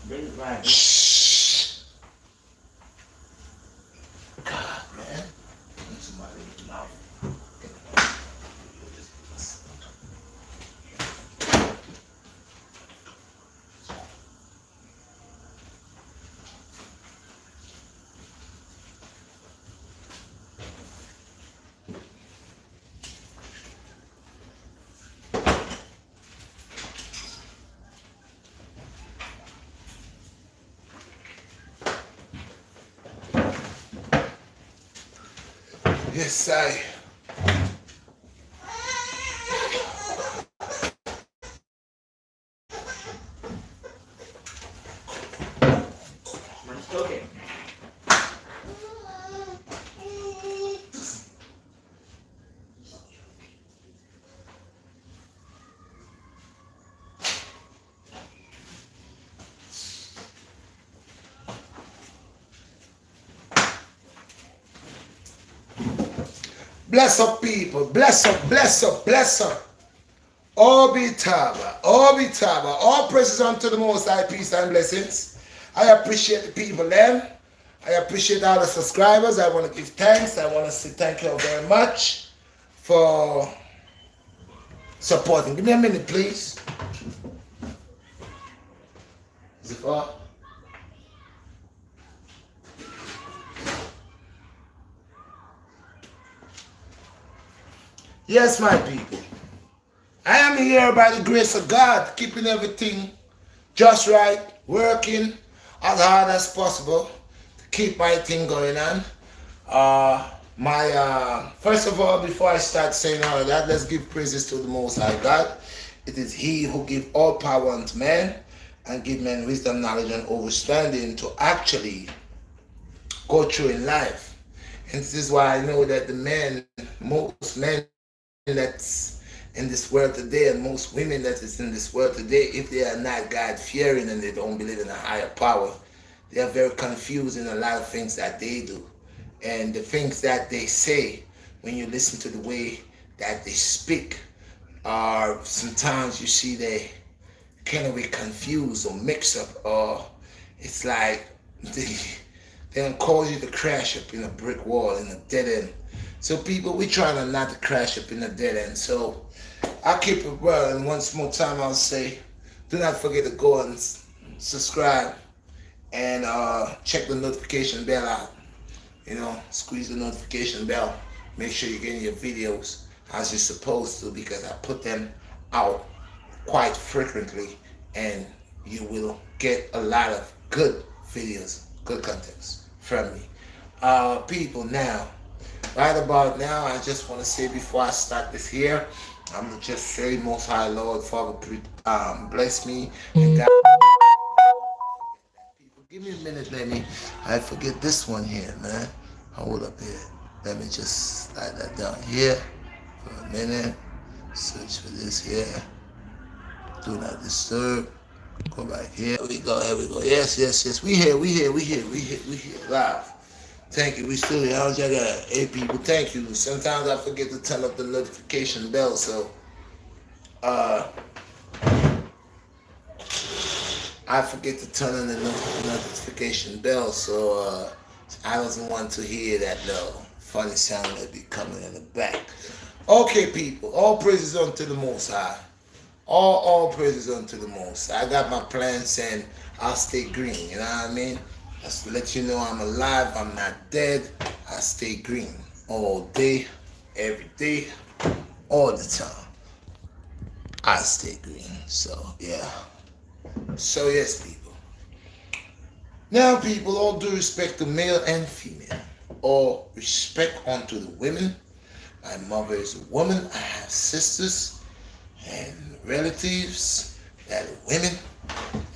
Bring it right. Shh. God, man. Somebody in the mouth. Yes, I. Man's cooking. Bless up, people. Bless up, bless up, bless up. All be Taba. All praises unto the Most High, peace and blessings. I appreciate the people, then. I appreciate all the subscribers. I want to give thanks. I want to say thank you very much for supporting. Give me a minute, please. Is it far? Yes, my people. I am here by the grace of God, keeping everything just right, working as hard as possible to keep my thing going on. First of all, before I start saying all of that, let's give praises to the Most High God. It is He who gives all power unto man and give men wisdom, knowledge, and understanding to actually go through in life. And this is why I know that most men that's in this world today, and most women that is in this world today, if they are not God fearing and they don't believe in a higher power, they are very confused in a lot of things that they do. And the things that they say, when you listen to the way that they speak, are sometimes you see they kind of be confused or mix up, or it's like they don't cause you to crash up in a brick wall, in a dead end. So people, we try not to crash up in a dead end. So I'll keep it well, and once more time I'll say, do not forget to go and subscribe and check the notification bell out. You know, squeeze the notification bell. Make sure you're getting your videos as you're supposed to, because I put them out quite frequently, and you will get a lot of good videos, good contents from me. People, now, right about now, I just want to say before I start this here, I'm going to just say, Most High Lord, Father, bless me and God. People, give me a minute, I forget this one here, man. Hold up here. Let me just slide that down here for a minute. Search for this here. Do not disturb. Go back here. Here we go. Yes, yes, yes. We here. Live. Thank you. We still here. I got 8 people. Thank you. Sometimes I forget to turn up the notification bell, so I forget to turn on the notification bell, so I don't want to hear that little funny sound that be coming in the back. Okay, people. All praises unto the Most High. All praises unto the Most. I got my plan saying I'll stay green. You know what I mean? Just to let you know I'm alive. I'm not dead. I stay green all day, every day, all the time. I stay green. So yeah. So yes, people. Now, people, all due respect to male and female, all respect unto the women. My mother is a woman. I have sisters and relatives that are women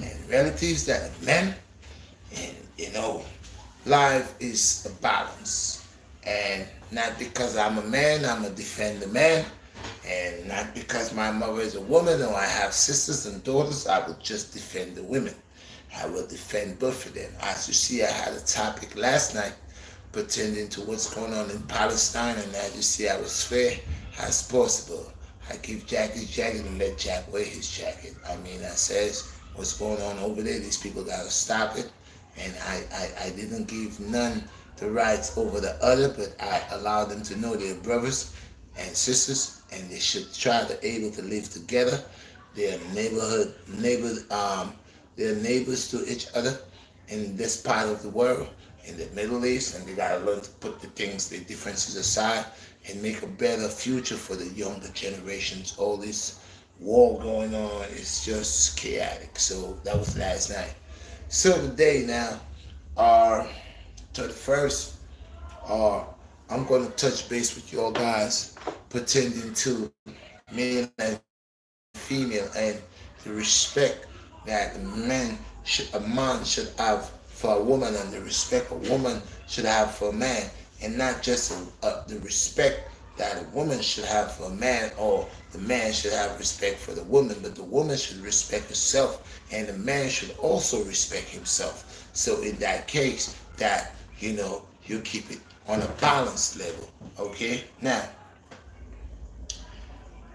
and relatives that are men. And you know, life is a balance. And not because I'm a man, I'm going to defend the man. And not because my mother is a woman or I have sisters and daughters, I will just defend the women. I will defend both of them. As you see, I had a topic last night pertaining to what's going on in Palestine, and as you see, I was fair as possible. I give Jack his jacket and let Jack wear his jacket. I mean, I says, what's going on over there. These people gotta stop it. And I didn't give none the rights over the other, but I allowed them to know they're brothers and sisters, and they should try to able to live together. They're they're neighbors to each other in this part of the world, in the Middle East, and they gotta learn to put the things, the differences aside, and make a better future for the younger generations. All this war going on is just chaotic. So that was last night. So today now, uh, 31st, uh, I'm gonna touch base with y'all guys, pertaining to male and female and the respect that a man should have for a woman, and the respect a woman should have for a man, and not just the respect that a woman should have for a man, or the man should have respect for the woman, but the woman should respect herself, and the man should also respect himself. So in that case, that you keep it on a balanced level. Okay. Now,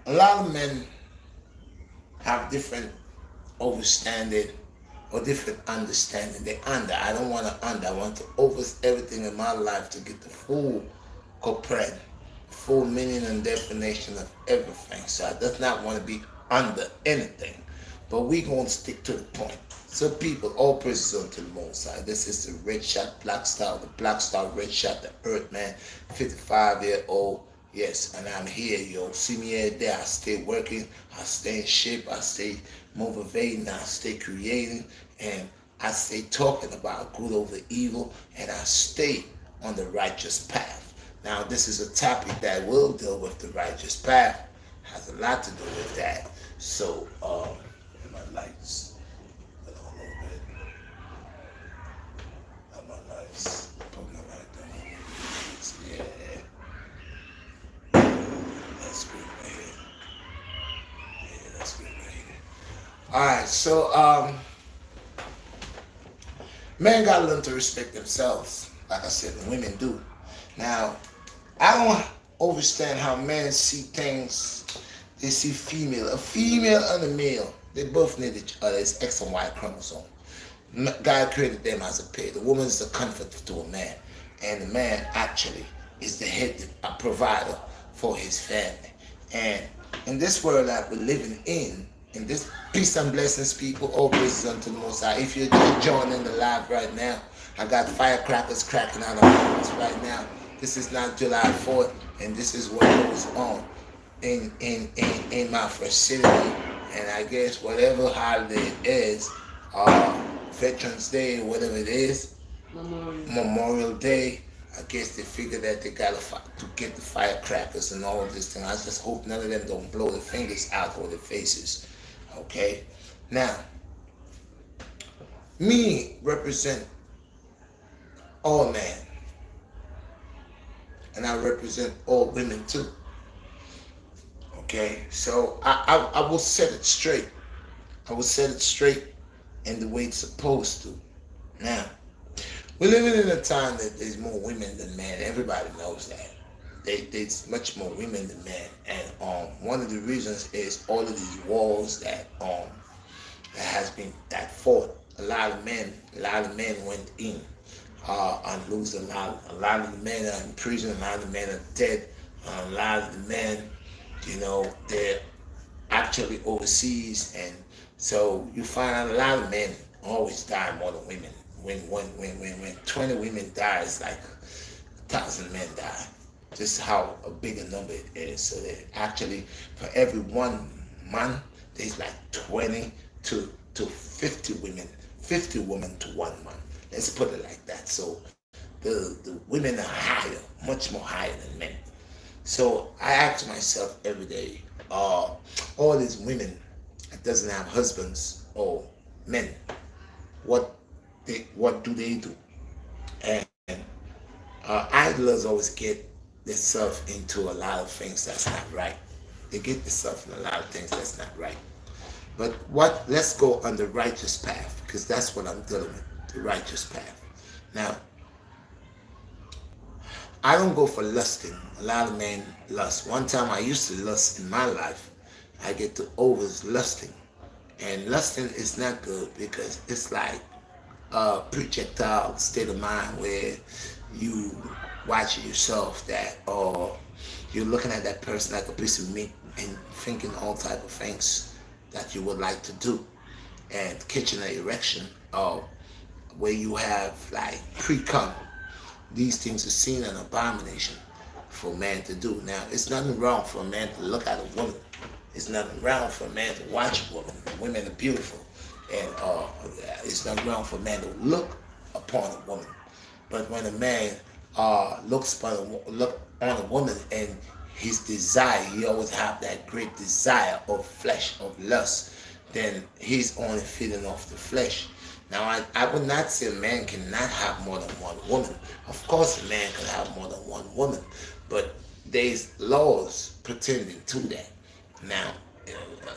a lot of men have different overstanding or different understanding. They under. I don't want to under. I want to over everything in my life to get the full comprehend, full meaning and definition of everything. So I does not want to be under anything. But we gonna stick to the point. So people, all praises unto the Most High. This is the Redshot, the BlackStar Redshot, the Earthman, 55-year-old. Yes, and I'm here, yo. See me every day. I stay working, I stay in shape, I stay motivating, I stay creating, and I stay talking about good over evil, and I stay on the righteous path. Now, this is a topic that will deal with the righteous path. Has a lot to do with that. So, my lights. Hold on a little bit. My lights. Put my light down. Yeah. That's good right here. Yeah, that's good right here. Alright, so men gotta learn to respect themselves. Like I said, the women do. Now, I don't understand how men see things. They see a female and a male. They both need each other. It's X and Y chromosome. God created them as a pair. The woman is the comfort to a man, and the man actually is the head provider for his family. And in this world that we're living in this peace and blessings, people, all praises unto the Most High. If you're just joining the live right now, I got firecrackers cracking out of us right now. This is not July 4th, and this is what goes on in my facility. And I guess whatever holiday it is, Veterans Day, whatever it is, Memorial Day, I guess they figure that they gotta to get the firecrackers and all of this thing. I just hope none of them don't blow their fingers out or their faces. Okay? Now, me represent all men. And I represent all women too. Okay? So I will set it straight. I will set it straight in the way it's supposed to. Now, we're living in a time that there's more women than men. Everybody knows that. There's much more women than men. And one of the reasons is all of these wars that fought. A lot of men went in and lose a lot. A lot of the men are in prison. A lot of the men are dead. A lot of the men, they're actually overseas, and so you find out a lot of men always die more than women. When 20 women die, it's like 1,000 men die. Just how a big a number it is. So that actually, for every one man, there's like 20 to 50 women, 50 women to one man. Let's put it like that. So the women are higher, much more higher than men. So I ask myself every day, all these women that doesn't have husbands or men, what do they do? And idlers always get themselves into a lot of things that's not right. They get themselves in a lot of things that's not right. But let's go on the righteous path, because that's what I'm dealing with, the righteous path. Now, I don't go for lusting. A lot of men lust. One time I used to lust in my life. I get to over lusting. And lusting is not good because it's like a projectile state of mind where you watching yourself that, or you're looking at that person like a piece of meat and thinking all type of things that you would like to do, and catching an erection, or where you have like pre-cum. These things are seen an abomination for a man to do. Now, it's nothing wrong for a man to look at a woman. It's nothing wrong for a man to watch a woman. Women are beautiful, and it's nothing wrong for a man to look upon a woman. But when a man look on a woman and his desire, he always have that great desire of flesh, of lust, then he's only feeding off the flesh. Now, I would not say a man cannot have more than one woman. Of course, a man can have more than one woman, but there's laws pretending to that. Now,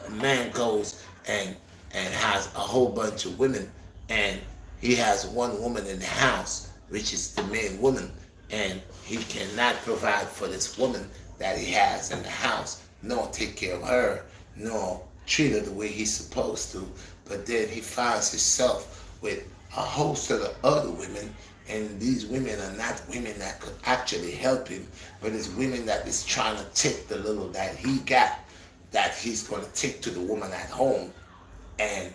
a man goes and has a whole bunch of women, and he has one woman in the house, which is the main woman, and he cannot provide for this woman that he has in the house, nor take care of her, nor treat her the way he's supposed to. But then he finds himself with a host of the other women, and these women are not women that could actually help him, but it's women that is trying to take the little that he got, that he's going to take to the woman at home, and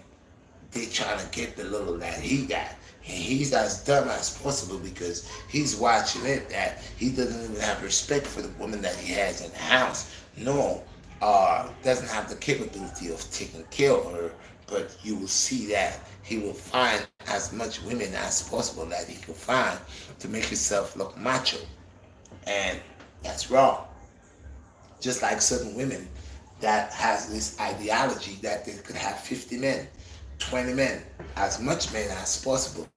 they trying to get the little that he got. And he's as dumb as possible because he's watching it that he doesn't even have respect for the woman that he has in the house. No, doesn't have the capability of taking care of her. But you will see that he will find as much women as possible that he can find to make himself look macho. And that's wrong. Just like certain women that has this ideology that they could have 50 men, 20 men, as much men as possible.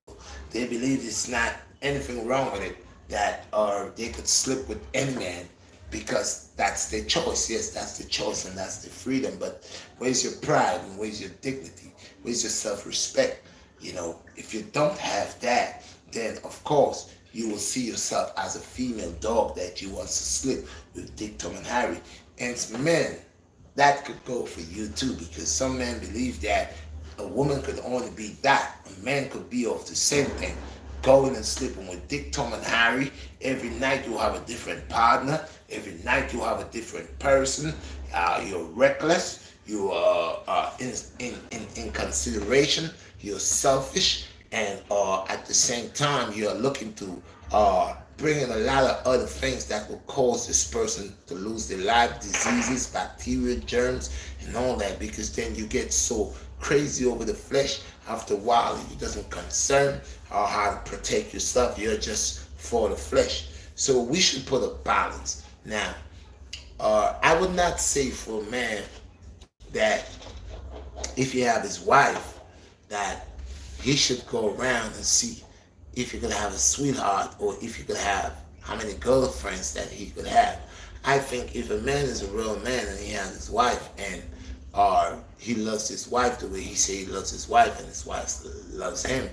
They believe it's not anything wrong with it, that or they could sleep with any man because that's their choice. Yes, that's the choice and that's the freedom. But where's your pride and where's your dignity? Where's your self-respect? If you don't have that, then of course you will see yourself as a female dog that you want to sleep with Dick, Tom, and Harry. And men, that could go for you too, because some men believe that a woman could only be that. A man could be of the same thing. Going and sleeping with Dick, Tom, and Harry. Every night you have a different partner. Every night you have a different person. You're reckless. You are in consideration. You're selfish. And at the same time, you're looking to bring in a lot of other things that will cause this person to lose their life, diseases, bacteria, germs, and all that, because then you get so crazy over the flesh. After a while, it doesn't concern how to protect yourself. You're just for the flesh. So we should put a balance. Now, I would not say for a man that if he have his wife, that he should go around and see if he could have a sweetheart or if he could have how many girlfriends that he could have. I think if a man is a real man and he has his wife, and or he loves his wife the way he say he loves his wife and his wife loves him,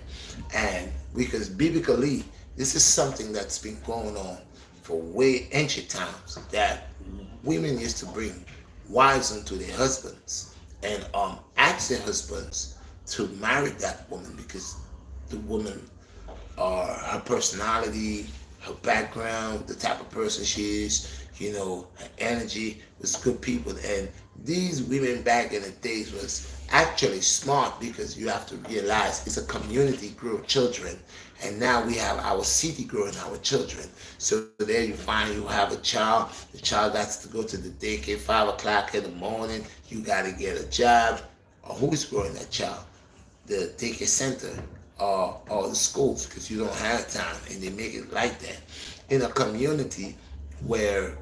and because biblically this is something that's been going on for way ancient times, that women used to bring wives unto their husbands and ask their husbands to marry that woman because the woman or her personality, her background, the type of person she is, her energy was good people. And these women back in the days was actually smart, because you have to realize it's a community grow children, and now we have our city growing our children. So there you find you have a child, the child got to go to the daycare 5 o'clock in the morning, you got to get a job. Or who is growing that child? The daycare center or the schools, because you don't have time, and they make it like that. In a community where,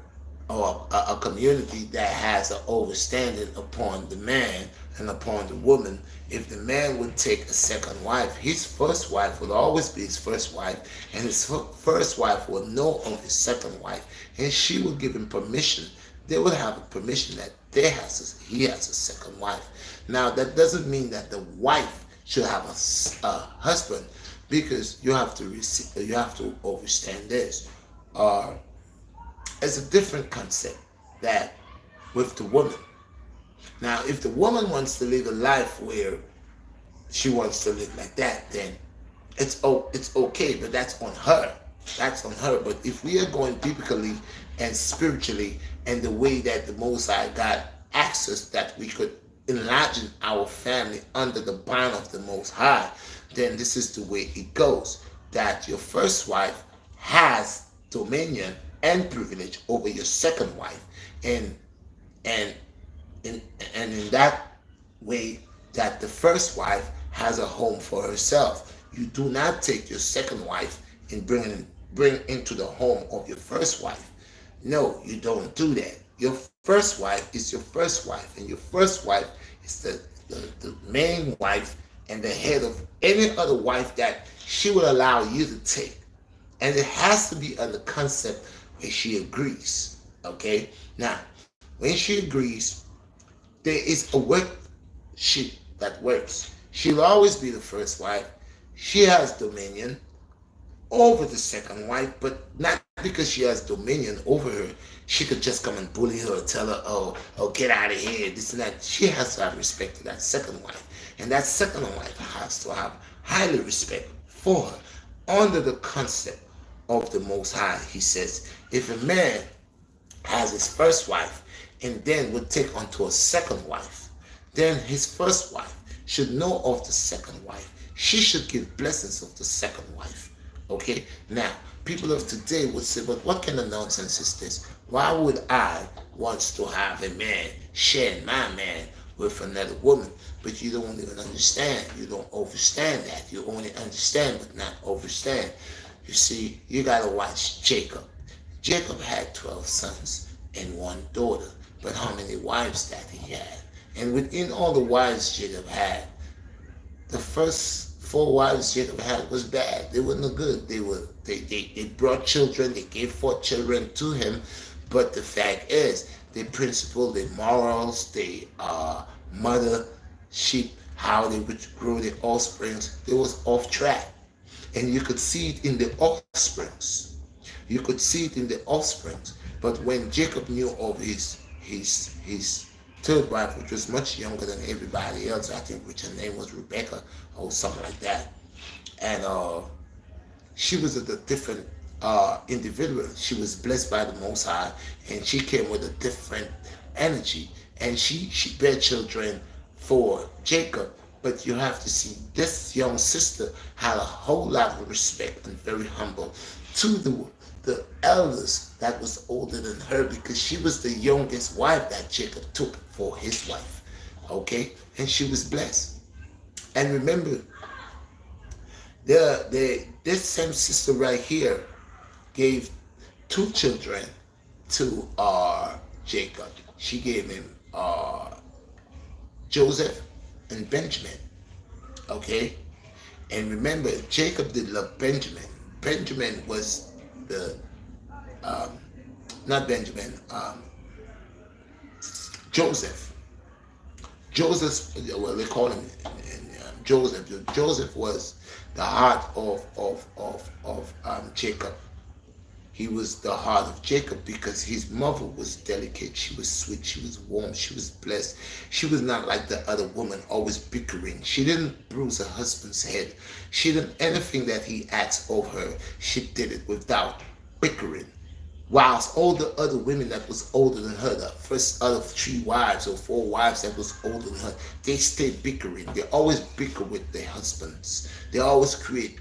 or a community that has an overstanding upon the man and upon the woman, if the man would take a second wife, his first wife would always be his first wife, and his first wife would know of his second wife, and she would give him permission. They would have a permission that he has a second wife. Now, that doesn't mean that the wife should have a husband, because you have to understand this. It's a different concept that with the woman, Now, if the woman wants to live a life where she wants to live like that, then it's okay, but that's on her. That's on her. But if we are going biblically and spiritually, and the way that the Most High God access that we could enlarge our family under the bond of the Most High, then this is the way it goes. That your first wife has dominion and privilege over your second wife, and and in that way, that the first wife has a home for herself. You do not take your second wife and bring into the home of your first wife. No, you don't do that. Your first wife is your first wife, and your first wife is the main wife and the head of any other wife that she will allow you to take. And it has to be on the concept where she agrees. Okay? Now, when she agrees, there is a worksheet that works. She'll always be the first wife. She has dominion over the second wife, but not because she has dominion over her. She could just come and bully her, tell her, oh, get out of here, this and that. She has to have respect to that second wife. And that second wife has to have highly respect for her under the concept of the Most High. He says, if a man has his first wife and then would take onto a second wife, then his first wife should know of the second wife. She should give blessings of the second wife. Okay? Now, people of today would say, but what kind of nonsense is this? Why would I want to have a man sharing my man with another woman? But you don't even understand. You don't understand that. You only understand but not understand. You see, you gotta watch Jacob. Jacob had 12 sons and one daughter. But how many wives that he had? And within all the wives Jacob had, the first 4 wives Jacob had was bad. They were no good. They brought children, they gave 4 children to him. But the fact is, their principle, their morals, their mothership, how they would grow their offsprings, they was off track. And you could see it in the offsprings. You could see it in the offsprings. But when Jacob knew of his third wife, which was much younger than everybody else, I think, which her name was Rebecca or something like that, and she was a different individual. She was blessed by the Most High, and she came with a different energy, and she bare children for Jacob. But you have to see, this young sister had a whole lot of respect and very humble to the elders that was older than her, because she was the youngest wife that Jacob took for his wife. Okay? And she was blessed. And remember, this same sister right here gave 2 children to Jacob. She gave him Joseph and Benjamin. Okay? And remember, Jacob did love Benjamin. Benjamin was the not Benjamin, Joseph. Well, they call him Joseph. Joseph was the heart of Jacob. He was the heart of Jacob because his mother was delicate. She was sweet. She was warm. She was blessed. She was not like the other woman, always bickering. She didn't bruise her husband's head. She didn't, anything that he asked of her, she did it without bickering. Whilst all the other women that was older than her, the first out of 3 wives or 4 wives that was older than her, they stayed bickering. They always bicker with their husbands. They always create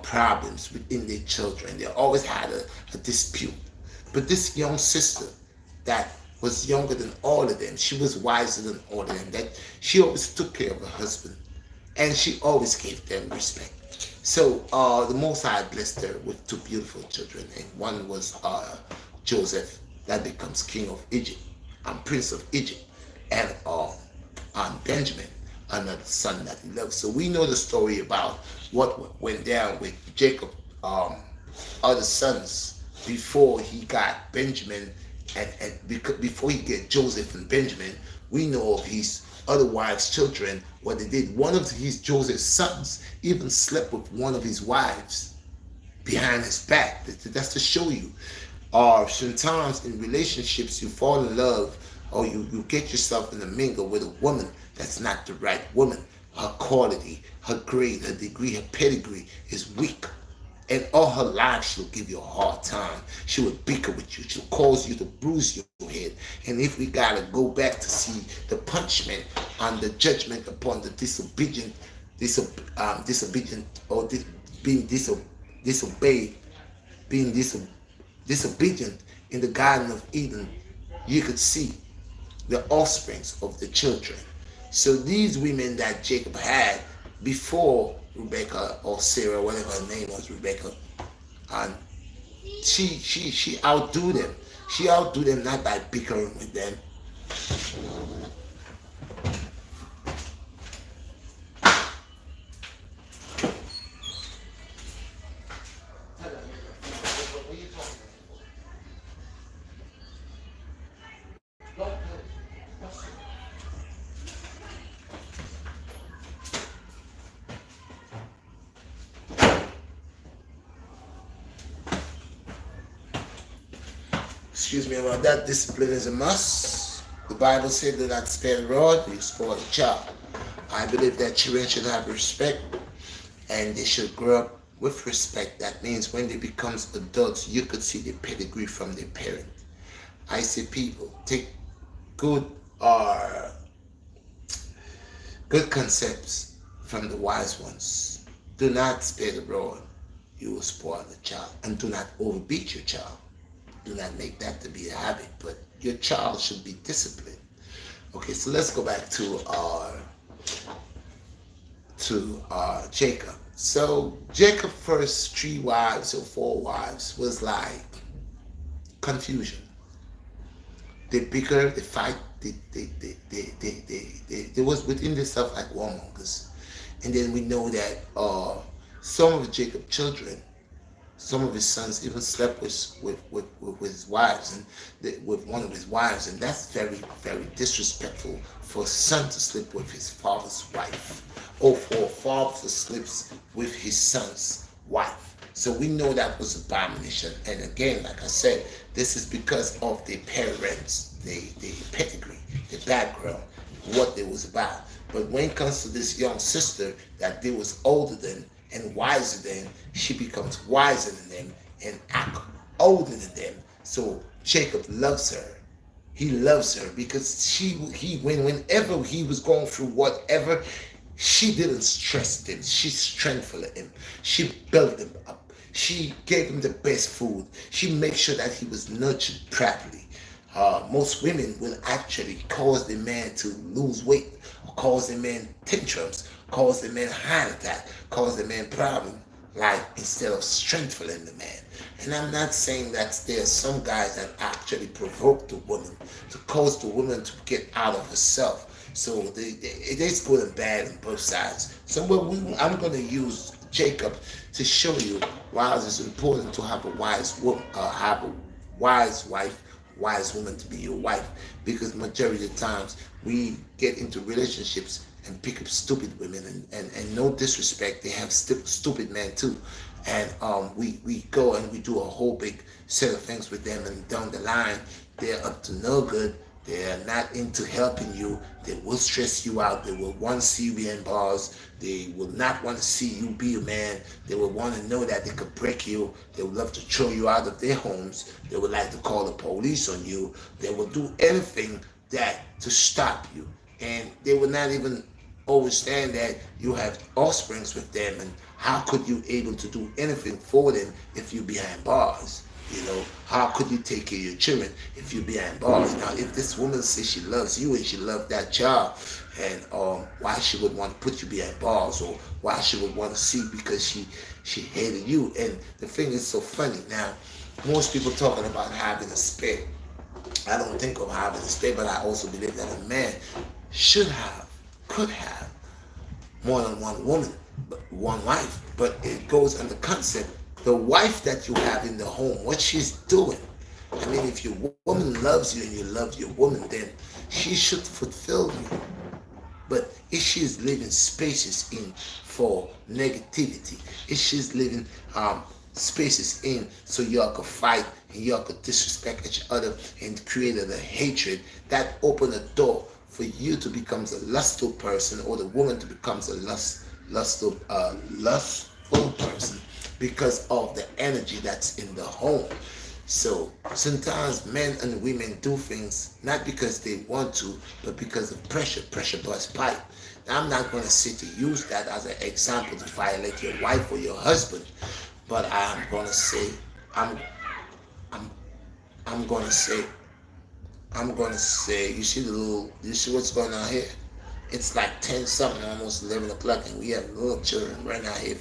problems within their children. They always had a dispute. But this young sister that was younger than all of them, she was wiser than all of them, that she always took care of her husband, and she always gave them respect. So the Most High blessed her with 2 beautiful children, and one was Joseph, that becomes king of Egypt, and prince of Egypt, and Benjamin, another son that he loved. So we know the story about what went down with Jacob, other sons, before he got Benjamin, and before he get Joseph and Benjamin. We know of his other wives' children, what they did. One of his Joseph's sons even slept with one of his wives behind his back. That's to show you. Sometimes in relationships you fall in love or you get yourself in a mingle with a woman that's not the right woman. Her quality, her grade, her degree, her pedigree is weak. And all her life, she'll give you a hard time. She will bicker with you. She'll cause you to bruise your head. And if we gotta go back to see the punishment and the judgment upon the disobedient, or being disobeyed, being disobedient in the Garden of Eden, you could see the offsprings of the children. So these women that Jacob had before Rebecca, or Sarah, whatever her name was, Rebecca, and she outdo them. She outdo them not by bickering with them. Excuse me about that. Discipline is a must. The Bible said, do not spare the rod, you spoil the child. I believe that children should have respect, and they should grow up with respect. That means when they become adults, you could see the pedigree from their parent. I say people take good or good concepts from the wise ones. Do not spare the rod, you will spoil the child. And do not overbeat your child. Do not make that to be a habit, but your child should be disciplined. Okay, so let's go back to Jacob. So Jacob's first 3 wives or 4 wives was like confusion. They bicker, they fight, they was within themselves like warmongers. And then we know that some of Jacob's children, some of his sons even slept with his wives, and with one of his wives, and that's very, very disrespectful for a son to sleep with his father's wife, or for a father to sleep with his son's wife. So we know that was abomination. And again, like I said, this is because of their parents, the pedigree, the background, what they was about. But when it comes to this young sister that they was older than and wiser than, she becomes wiser than them and act older than them. So Jacob loves her. He loves her because whenever he was going through whatever, she didn't stress him. She strengthened him. She built him up. She gave him the best food. She made sure that he was nurtured properly. Most women will actually cause the man to lose weight, or cause the man tantrums, cause the man heart attack, cause the man problem, like instead of strengthening the man. And I'm not saying that there are some guys that actually provoke the woman to cause the woman to get out of herself. So it is good and bad on both sides. So I'm going to use Jacob to show you why it's important to have a wise woman, have a wise wife, wise woman to be your wife, because majority of the times we get into relationships and pick up stupid women, and no disrespect, they have stupid men too, and we go and we do a whole big set of things with them, and down the line they're up to no good. They're not into helping you. They will stress you out. They will want to see you behind bars. They will not want to see you be a man. They will want to know that they could break you. They would love to throw you out of their homes. They would like to call the police on you. They will do anything that to stop you. And they will not even understand that you have offsprings with them, and how could you able to do anything for them if you're behind bars? You know, how could you take care of your children if you're behind bars? Now, if this woman says she loves you and she loves that child, and why she would want to put you behind bars, or why she would want to see because she hated you. And the thing is so funny. Now, most people talking about having a spare. I don't think of having a spare, but I also believe that a man could have more than one woman, but one wife. But it goes under concept. The wife that you have in the home, what she's doing. I mean, if your woman loves you and you love your woman, then she should fulfill you. But if she's leaving spaces in for negativity, if she's leaving spaces in so y'all could fight and y'all could disrespect each other and created a hatred that opened a door for you to become a lustful person or the woman to become a lustful person because of the energy that's in the home. So sometimes men and women do things not because they want to, but because of pressure. Pressure bursts pipe. Now, I'm not going to sit to use that as an example to violate your wife or your husband, but I'm going to say, I'm, I'm, I'm going to say, you see you see what's going on here? It's like 10 something, almost 11 o'clock, and we have little children right now here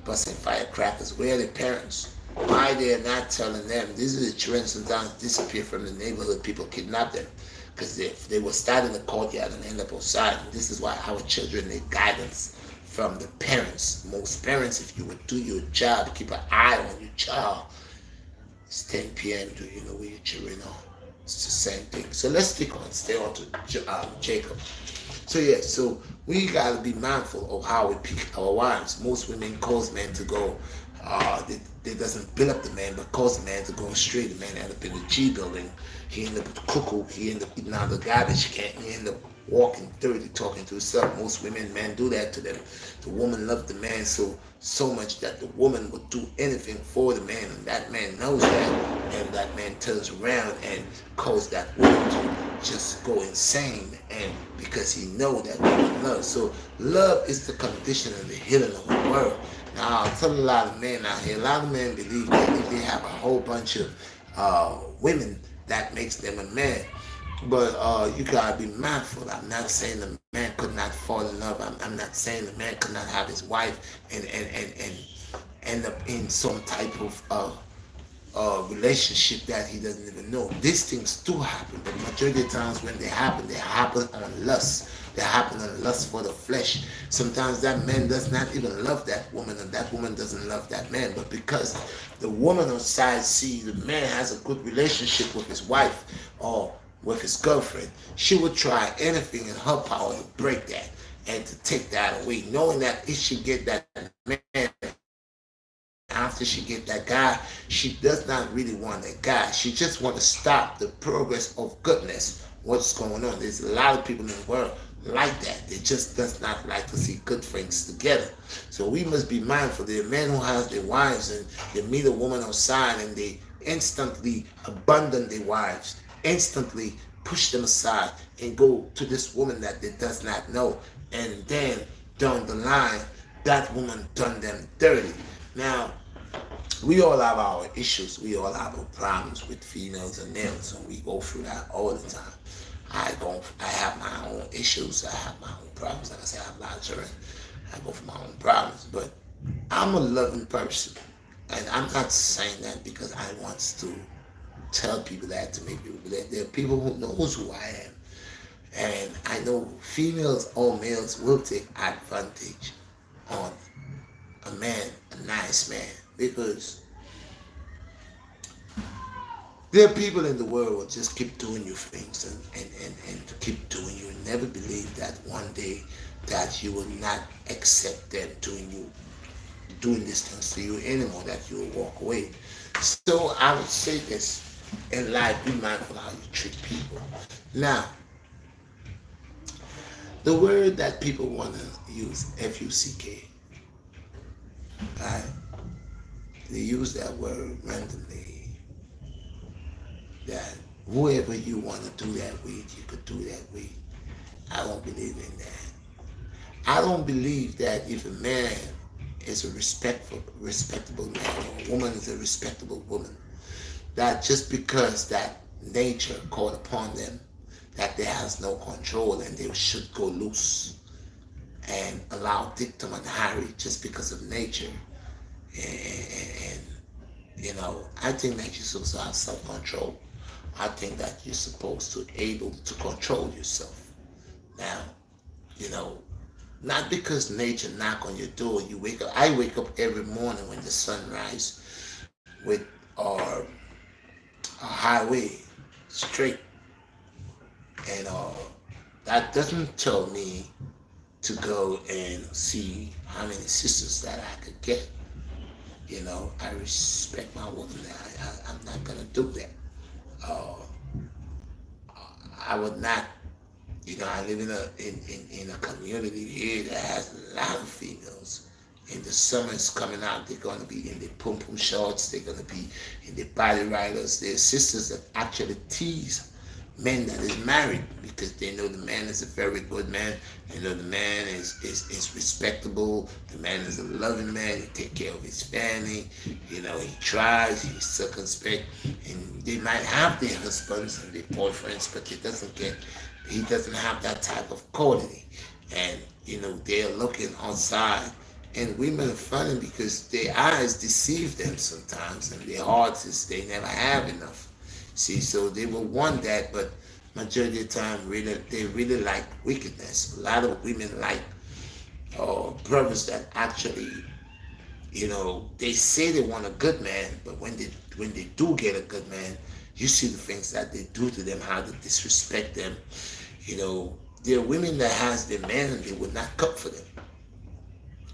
busting firecrackers. Where are their parents? Why they're not telling them? These are the children sometimes disappear from the neighborhood. People kidnap them because they will start in the courtyard and end up outside. And this is why our children need guidance from the parents. Most parents, if you would do your job, keep an eye on your child. It's 10 p.m. Do you know where your children are? It's the same thing. So let's stay on to Jacob. So yeah, so we gotta be mindful of how we pick our wives. Most women cause men to go, they doesn't build up the man, but cause the man to go astray. The man end up in the G building. He end up with the cuckoo. He end up eating out the garbage can. He end up walking dirty, talking to himself. Most women, men do that to them. The woman loved the man so much that the woman would do anything for the man, and that man knows that, and that man turns around and cause that woman to just go insane, and because he know that woman loves. So love is the condition of the healing of the world. Now I'll tell a lot of men out here, a lot of men believe that if they have a whole bunch of women, that makes them a man. But you gotta be mindful. I'm not saying the man could not fall in love. I'm not saying the man could not have his wife and end up in some type of relationship that he doesn't even know. These things do happen, but majority of times when they happen on lust. They happen on lust for the flesh. Sometimes that man does not even love that woman, and that woman doesn't love that man. But because the woman on side sees the man has a good relationship with his wife or with his girlfriend, she would try anything in her power to break that and to take that away, knowing that if she get that man after she get that guy, she does not really want that guy. She just want to stop the progress of goodness. What's going on? There's a lot of people in the world like that. They just does not like to see good things together. So we must be mindful. There are men who have their wives and they meet a woman outside and they instantly abandon their wives, instantly push them aside and go to this woman that they does not know. And then down the line, that woman done them dirty. Now, we all have our issues. We all have our problems with females and males, and we go through that all the time. I have my own issues. I have my own problems. Like I said, I have a lot of children. I go through my own problems, but I'm a loving person, and I'm not saying that because I want to tell people that to make people believe. There are people who knows who I am, and I know females or males will take advantage on a man, a nice man, because there are people in the world who will just keep doing you things and to keep doing you and never believe that one day that you will not accept them doing these things to you anymore, that you will walk away. So I would say this in life, be mindful how you treat people. Now, the word that people want to use, F-U-C-K, right? They use that word randomly, that whoever you want to do that with, you could do that with. I don't believe in that. I don't believe that if a man is a respectable man, or a woman is a respectable woman, that just because that nature called upon them, that they has no control and they should go loose and allow dictum and harry just because of nature. And you know, I think that you're supposed to have self-control. I think that you're supposed to be able to control yourself. Now, you know, not because nature knock on your door, you wake up. I wake up every morning when the sun rises with a highway straight, and that doesn't tell me to go and see how many sisters that I could get. I respect my woman. I'm not gonna do that. Uh, I would not. I live in a community here that has a lot of females. In the summer's coming out, they're gonna be in their pum pum shorts. They're gonna be in their body riders. Their sisters that actually tease men that is married because they know the man is a very good man. They know the man is respectable. The man is a loving man. He take care of his family. He tries. He's circumspect, and they might have their husbands and their boyfriends, but he doesn't have that type of quality. And they're looking outside, and women are funny because their eyes deceive them sometimes, and their hearts is they never have enough. See, so they will want that, but majority of the time, they really like wickedness. A lot of women like brothers that actually, they say they want a good man, but when they do get a good man, you see the things that they do to them, how they disrespect them. There are women that has their man and they would not cook for them.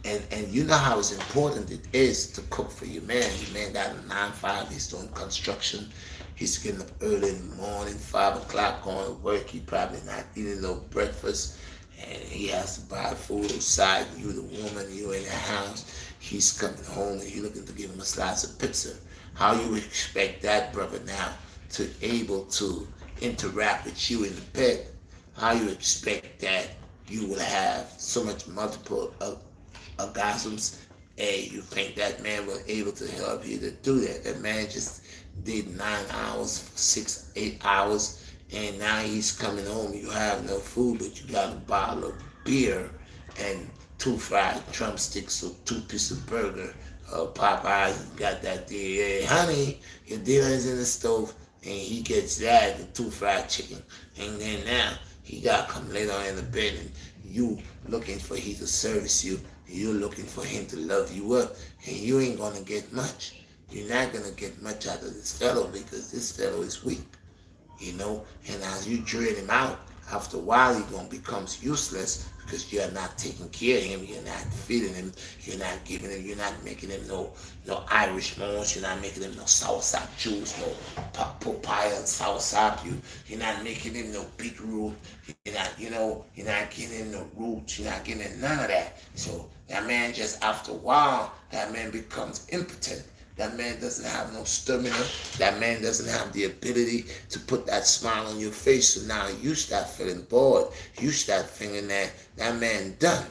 And you know how it's important it is to cook for your man. Your man got a 9 to 5, he's doing construction. He's getting up early in the morning, 5 o'clock, going to work. He probably not eating no breakfast. And he has to buy food outside. You the woman, you in the house. He's coming home and you're looking to give him a slice of pizza. How you expect that brother now to able to interact with you in the bed? How you expect that you will have so much multiple orgasms? Hey, you think that man was able to help you to do that? That man just did 9 hours, 6, 8 hours, and now he's coming home. You have no food, but you got a bottle of beer and 2 fried drumsticks or 2 pieces of burger. Popeyes got that there. Hey, honey, your dinner is in the stove, and he gets that, the 2 fried chicken, and then now he got to come lay down in the bed, and you looking for him to service you. You're looking for him to love you up, and you ain't gonna get much. You're not gonna get much out of this fellow because this fellow is weak, And as you drain him out, after a while he gonna becomes useless because you're not taking care of him. You're not feeding him. You're not giving him. You're not making him no Irish moss. You're not making him no soursop juice, no papaya and soursop. You're not making him no beetroot. You're not getting him no roots. You're not getting him none of that. So that man just after a while, that man becomes impotent. That man doesn't have no stamina. That man doesn't have the ability to put that smile on your face. So now you start feeling bored. You start thinking that man done.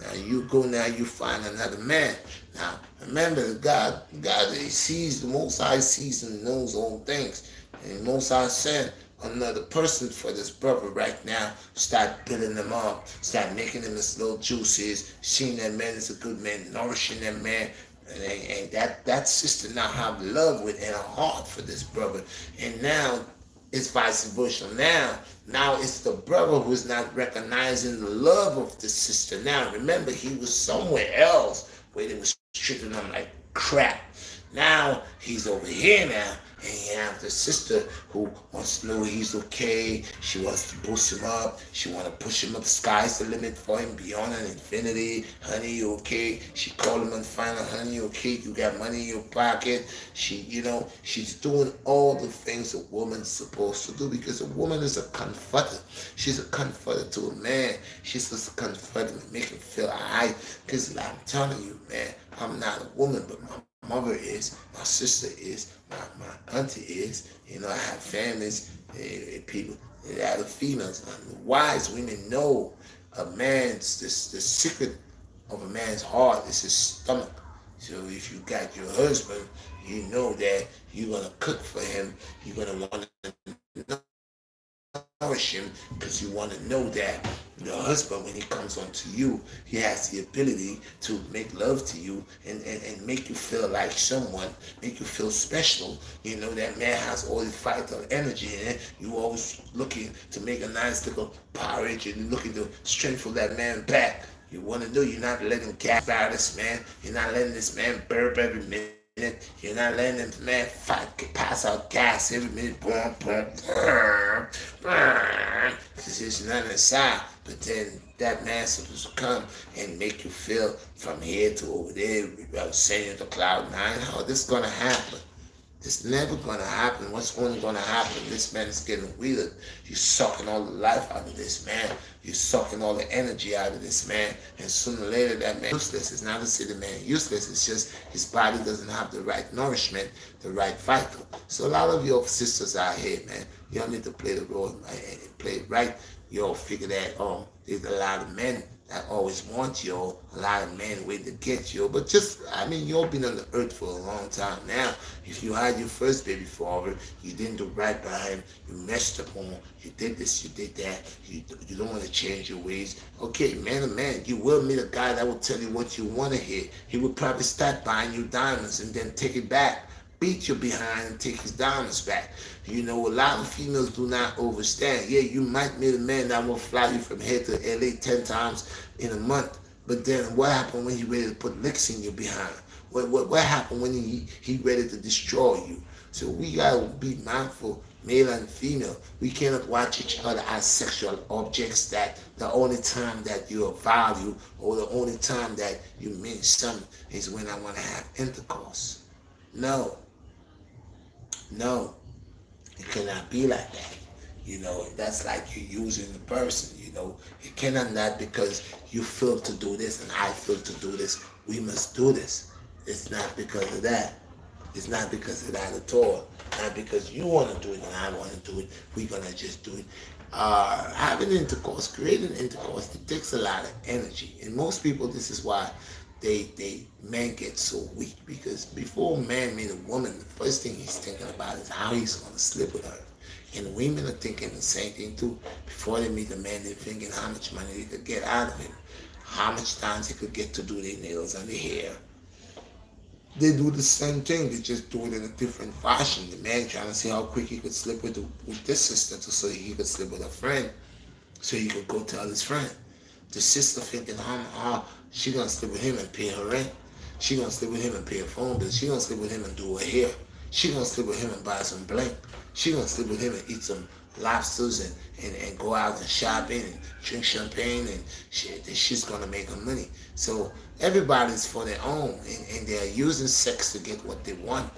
Now you go now, you find another man. Now remember, God he sees, the Most High sees and knows all things. And the Most High said, another person for this brother right now. Start building them up. Start making them as little juices. Seeing that man is a good man. Nourishing that man. And that sister now have love within her heart for this brother. And now it's vice versa. Now it's the brother who's not recognizing the love of the sister. Now remember, he was somewhere else where they was treating him like crap. Now he's over here now, and you have the sister who wants to know he's okay. She wants to boost him up. She want to push him up. Sky's the limit for him beyond an infinity. Honey, you okay? She called him and find out, honey, you okay? You got money in your pocket. She's doing all the things a woman's supposed to do because a woman is a comforter. She's a comforter to a man. She's just a comforter to make him feel alright. Because I'm telling you, man, I'm not a woman, but my mother is, my sister is, my auntie is. I have families, people that are females. Wise women know a man's, the secret of a man's heart is his stomach. So if you got your husband, you know that you're going to cook for him. You're going to want to nourish him because you want to know that your husband, when he comes onto you, he has the ability to make love to you and make you feel like someone, make you feel special. That man has all the vital energy in it. You always looking to make a nice little porridge and looking to strengthen that man back. You want to know you're not letting gas out of this man. You're not letting this man burp every minute. You're not letting this man pass out gas every minute. Boom, boom, because there's nothing inside. But then That man supposed to come and make you feel from here to over there, send you to cloud nine. How this gonna happen? It's never gonna happen. What's only gonna happen? This man is getting weird. You're sucking all the life out of this man. You're sucking all the energy out of this man. And sooner or later that man useless. It's not to say the man useless, it's just his body doesn't have the right nourishment, the right vital. So a lot of your sisters out here, man, you don't need to play the role and play it right. You all figure that there's a lot of men that always want you, a lot of men wait to get you. But just, I mean, you've been on the earth for a long time now. If you had your first baby father, you didn't do right by him, you messed up on, you did this, you did that, you don't want to change your ways. Okay, man to man, you will meet a guy that will tell you what you want to hear. He will probably start buying you diamonds and then take it back, beat you behind and take his diamonds back. You know, a lot of females do not understand. Yeah, you might meet a man that will fly you from here to LA 10 times in a month. But then what happened when he ready to put licks in you behind? What happened when he ready to destroy you? So we gotta be mindful, male and female. We cannot watch each other as sexual objects that the only time that you are valued or the only time that you mean something is when I want to have intercourse. No. No. It cannot be like that. You know, that's like you using the person, you know. It cannot not because you feel to do this and I feel to do this. We must do this. It's not because of that. It's not because of that at all. Not because you want to do it and I want to do it. We're going to just do it. Having intercourse, creating intercourse, it takes a lot of energy. And most people, this is why men get so weak, because before a man meet a woman, the first thing he's thinking about is how he's going to sleep with her. And women are thinking the same thing too. Before they meet a man, they're thinking how much money they could get out of him, how much times they could get to do their nails and their hair. They do the same thing, they just do it in a different fashion. The man trying to see how quick he could sleep with this sister so he could sleep with a friend, so he could go tell his friend. The sister thinking, she gonna sleep with him and pay her rent. She gonna sleep with him and pay her phone bill. She gonna sleep with him and do her hair. She gonna sleep with him and buy some blank. She gonna sleep with him and eat some lobsters and go out and shopping and drink champagne, and she's gonna make her money. So everybody's for their own, and they're using sex to get what they want.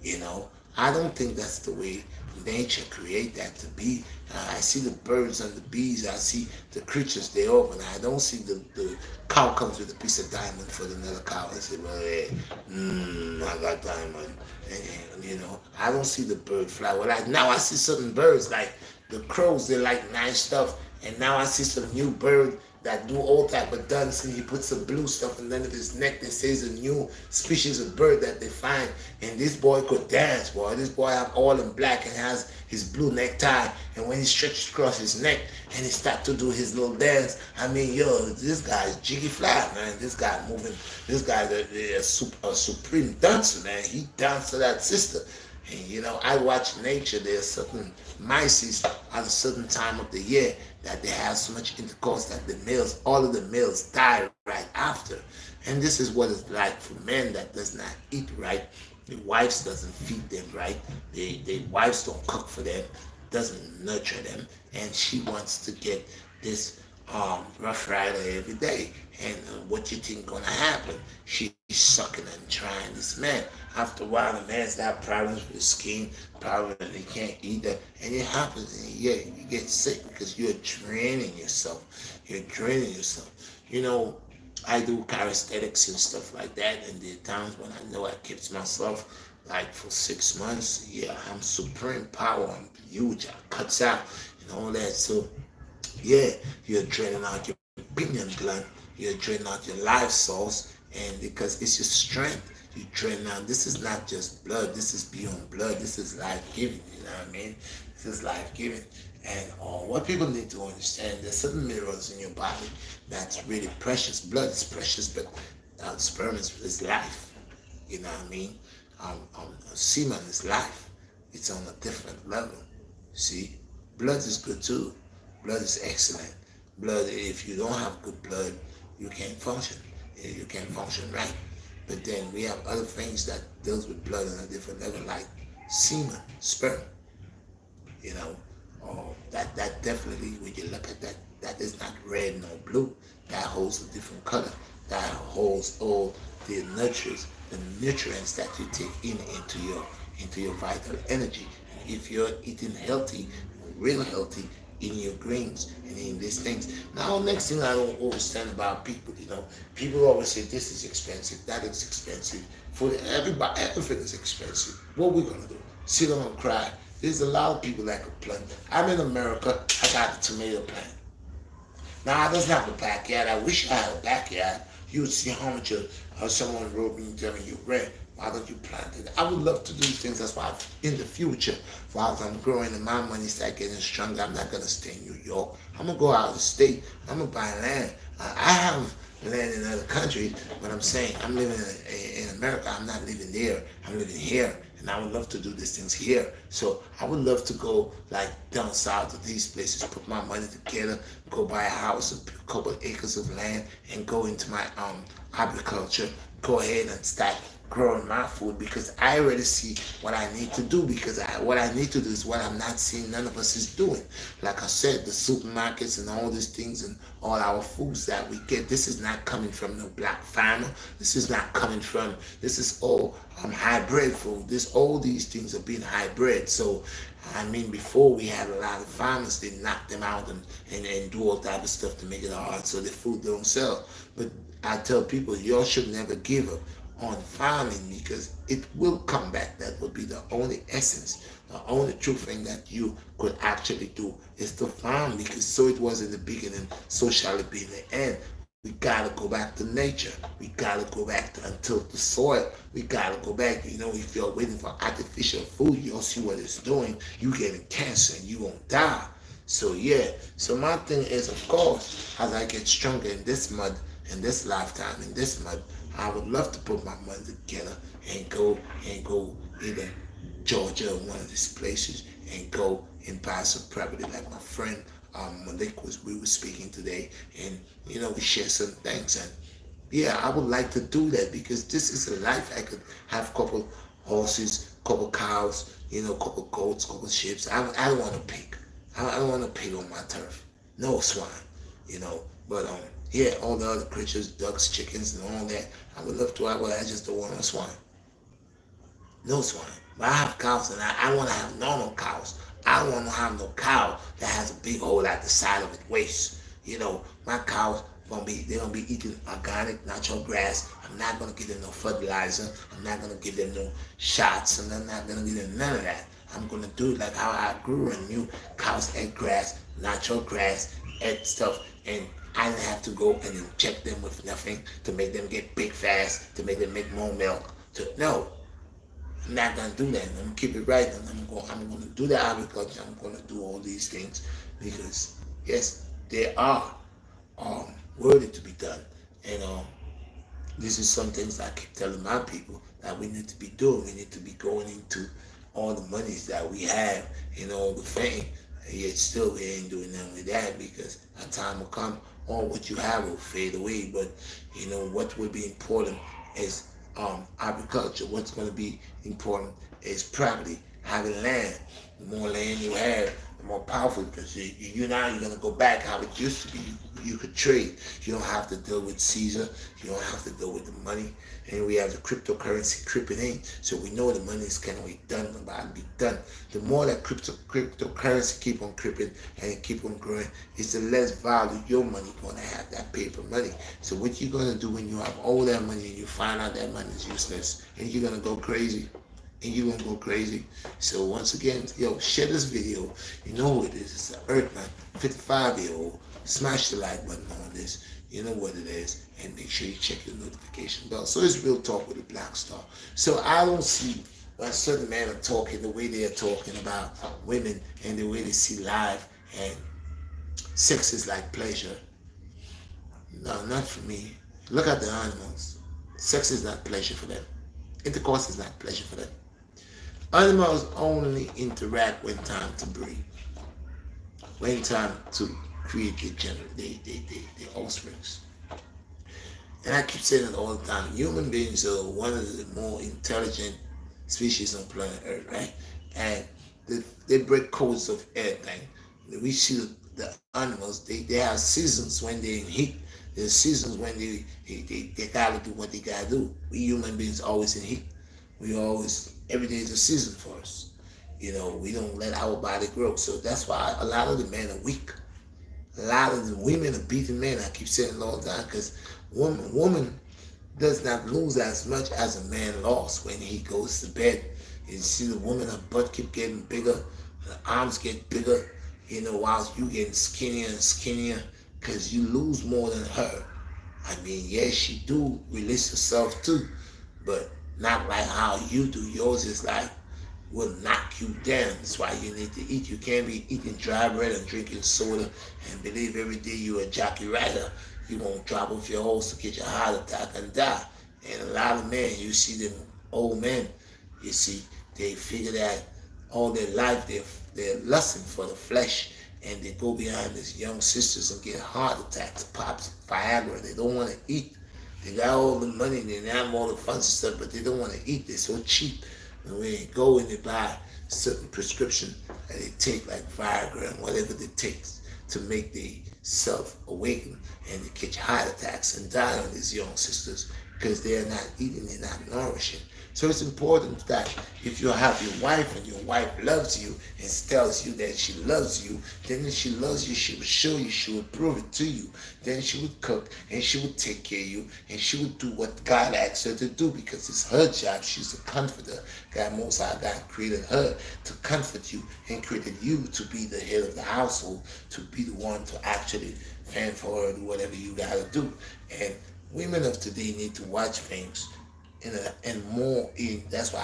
You know, I don't think that's the way nature create that to be. I see the birds and the bees. I see the creatures they open. I don't see the cow comes with a piece of diamond for another cow. I say, well, hey, I got diamond. And you know, I don't see the bird fly. Well, now I see certain birds like the crows. They like nice stuff. And now I see some new bird that do all type of dancing. He puts some blue stuff in the end of his neck. They say it's a new species of bird that they find. And this boy could dance, boy. This boy have all in black and has his blue necktie. And when he stretches across his neck and he start to do his little dance, I mean, yo, this guy's jiggy fly, man. This guy moving. This guy's a supreme dancer, man. He danced to that sister. And you know, I watch nature. There's certain mice at a certain time of the year that they have so much intercourse that the males, all of the males die right after. And this is what it's like for men that does not eat right. The wives doesn't feed them right. The wives don't cook for them, doesn't nurture them, and she wants to get this Rough Rider every day. And what you think gonna happen? She's sucking and trying this man. After a while, the man's got problems with his skin, problems that he can't eat that, and it happens. And yeah, you get sick because you're draining yourself. You're draining yourself. You know, I do calisthenics and stuff like that, and there are times when I know I kept myself like for 6 months. Yeah, I'm supreme power. I'm huge. I cuts out and all that. So yeah, you're draining out your pineal gland. You're draining out your life source, and because it's your strength, you drain out. This is not just blood. This is beyond blood. This is life giving. You know what I mean? This is life giving. And what people need to understand, there's certain minerals in your body that's really precious. Blood is precious, but sperm is life. You know what I mean? Semen is life. It's on a different level. See, blood is good too. Blood is excellent. Blood, if you don't have good blood, you can't function. You can't function right. But then we have other things that deals with blood on a different level, like semen, sperm. You know, that definitely, when you look at that is not red nor blue, that holds a different color, that holds all the nutrients that you take into your vital energy. If you're eating healthy, real healthy, in your greens and in these things. Now, next thing I don't understand about people, people always say this is expensive, that is expensive. For everybody, everything is expensive. What we gonna do? Sit down and cry? There's a lot of people that complain. I'm in America. I got a tomato plant. Now, it doesn't have a backyard. I wish I had a backyard. You would see how much someone wrote me telling you rent. Why don't you plant it? I would love to do things. That's why in the future, while I'm growing and my money start getting stronger, I'm not going to stay in New York. I'm going to go out of the state. I'm going to buy land. I have land in other countries, but I'm saying I'm living in America. I'm not living there. I'm living here. And I would love to do these things here. So I would love to go like down south to these places, put my money together, go buy a house, a couple of acres of land, and go into my agriculture, go ahead and start growing my food, because I already see what I need to do, because what I need to do is what I'm not seeing none of us is doing. Like I said, the supermarkets and all these things and all our foods that we get, this is not coming from no black farmer. This is not coming from, this is all hybrid food. All these things are being hybrid. So I mean, before we had a lot of farmers, they knocked them out and do all type of stuff to make it hard so the food don't sell. But I tell people, y'all should never give up on farming, because it will come back. That would be the only essence, the only true thing that you could actually do is to farm, because so it was in the beginning, so shall it be in the end. We gotta go back to nature. We gotta go back to until the soil. We gotta go back. If you're waiting for artificial food, you'll see what it's doing. You getting cancer and you won't die. So yeah. So my thing is, of course, as I get stronger in this mud, in this lifetime, in this mud, I would love to put my money together and go either Georgia or one of these places and go and buy some property, like my friend Malik we were speaking today, and we share some things. And yeah, I would like to do that, because this is a life. I could have a couple horses, couple cows, couple goats, couple sheep. I don't want to pig. I don't want to pig on my turf. No swine, but yeah, all the other creatures, ducks, chickens, and all that, I would love to have, but I just don't want no swine. No swine. But I have cows, and I want to have normal cows. I don't want to have no cow that has a big hole at the side of its waist. My cows they're gonna be eating organic, natural grass. I'm not gonna give them no fertilizer. I'm not gonna give them no shots, and I'm not gonna give them none of that. I'm gonna do it like how I grew and knew cows ate grass, natural grass, ate stuff, and I didn't have to go and inject them with nothing to make them get big fast, to make them make more milk. No, I'm not gonna do that. I'm gonna keep it right, and I'm gonna do the agriculture. I'm gonna do all these things, because yes, they are worthy to be done. And this is some things I keep telling my people that we need to be doing. We need to be going into all the monies that we have and all the fame, and yet still we ain't doing nothing with that, because a time will come, all what you have will fade away. But what will be important is agriculture. What's going to be important is property, having land. The more land you have, the more powerful, because you're going to go back how it used to be. You could trade. You don't have to deal with Caesar. You don't have to deal with the money. And we have the cryptocurrency creeping in, so we know the money is kind of done, about to be done. The more that cryptocurrency keep on creeping and keep on growing, it's the less value your money going to have, that paper money. So what you going to do when you have all that money and you find out that money is useless, and you're going to go crazy? And you're going to go crazy. So once again, share this video. You know who it is. It's the Earthman, 55-year-old. Smash the like button on this. You know what it is. And make sure you check your notification bell. So it's Real Talk with the Black Star. So I don't see a certain man are talking the way they are talking about women and the way they see life and sex is like pleasure. No, not for me. Look at the animals. Sex is not pleasure for them. Intercourse is not pleasure for them. Animals only interact when time to breed, when time to create their offsprings. And I keep saying it all the time. Human beings are one of the more intelligent species on planet Earth, right? And they break codes of everything. We see the animals, they have seasons when they're in heat. There's seasons when they gotta do what they gotta do. We human beings always in heat. We always, every day is a season for us. We don't let our body grow. So that's why a lot of the men are weak. A lot of the women are beating men. I keep saying it all the time because woman does not lose as much as a man lost when he goes to bed. You see the woman, her butt keep getting bigger, her arms get bigger, whilst you getting skinnier and skinnier because you lose more than her. I mean, yes, she do release herself too, but not like how you do. Yours is like will knock you down. That's why you need to eat. You can't be eating dry bread and drinking soda and believe every day you're a jockey rider. You won't drop off your horse to get your heart attack and die. And a lot of men, you see them old men, you see, they figure that all their life they're lusting for the flesh and they go behind these young sisters and get heart attacks, pops, Viagra. They don't want to eat. They got all the money, they have all the fancy stuff, but they don't want to eat. They're so cheap. And when they go and they buy certain prescription and they take like Viagra and whatever it takes to make the self awaken and they catch heart attacks and die on these young sisters because they are not eating, they're not nourishing. So it's important that if you have your wife and your wife loves you and tells you that she loves you, then if she loves you, she will show you, she will prove it to you. Then she would cook and she would take care of you and she would do what God asked her to do because it's her job. She's a comforter. Most High God created her to comfort you and created you to be the head of the household, to be the one to actually fend for her, do whatever you gotta do. And women of today need to watch things and more in. That's why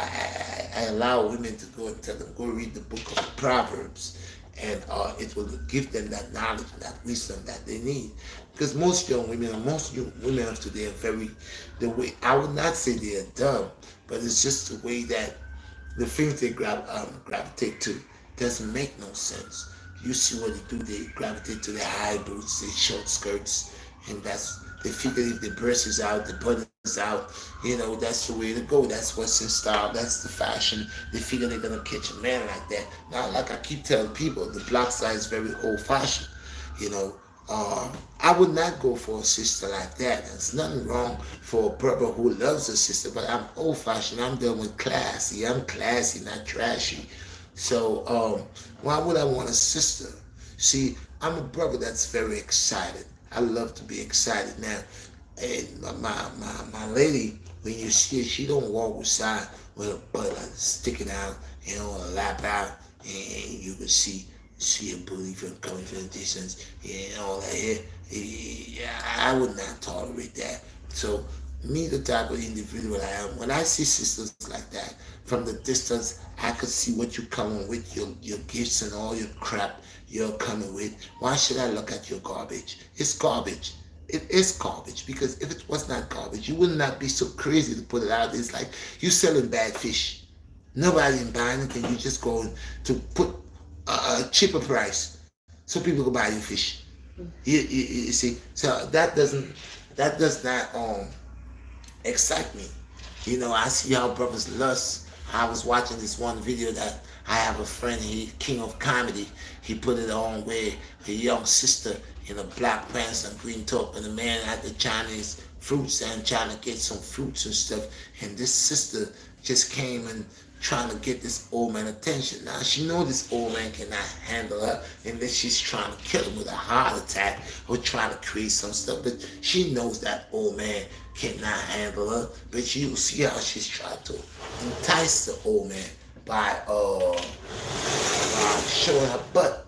I allow women to go and tell them, go read the book of Proverbs, and it will give them that knowledge, that wisdom that they need. Because most young women, and most young women of today are the way, I would not say they are dumb, but it's just the way that the things they gravitate to doesn't make no sense. You see what they do, they gravitate to their high boots, their short skirts, and they figure if the breast is out, the butt is out, that's the way to go. That's what's in style, that's the fashion. They figure they're gonna catch a man like that. Now, like I keep telling people, the black side is very old fashioned. You know, I would not go for a sister like that. There's nothing wrong for a brother who loves a sister, but I'm old fashioned. I'm done with classy. I'm classy, not trashy. So why would I want a sister? See, I'm a brother that's very excited. I love to be excited. Now, and my lady, when you see her, she don't walk beside with her butt like sticking out, her lap out, and you can see a booty from coming from a distance, and all that here. Yeah, I would not tolerate that. So, me, the type of individual I am, when I see sisters like that from the distance, I could see what you're coming with, your gifts and all your crap you're coming with. Why should I look at your garbage? It's garbage. It is garbage because if it was not garbage, you would not be so crazy to put it out. It's like you selling bad fish. Nobody in buying it, and you just going to put a cheaper price so people can buy your fish. You see, so that does not excite me. I see how brothers lust. I was watching this one video that I have a friend, he king of comedy. He put it on where a young sister in a black pants and green top, and the man at the Chinese fruit stand trying to get some fruits and stuff. And this sister just came and trying to get this old man attention. Now she know this old man cannot handle her unless she's trying to kill him with a heart attack or trying to create some stuff. But she knows that old man cannot handle her. But you see how she's trying to entice the old man by showing her butt,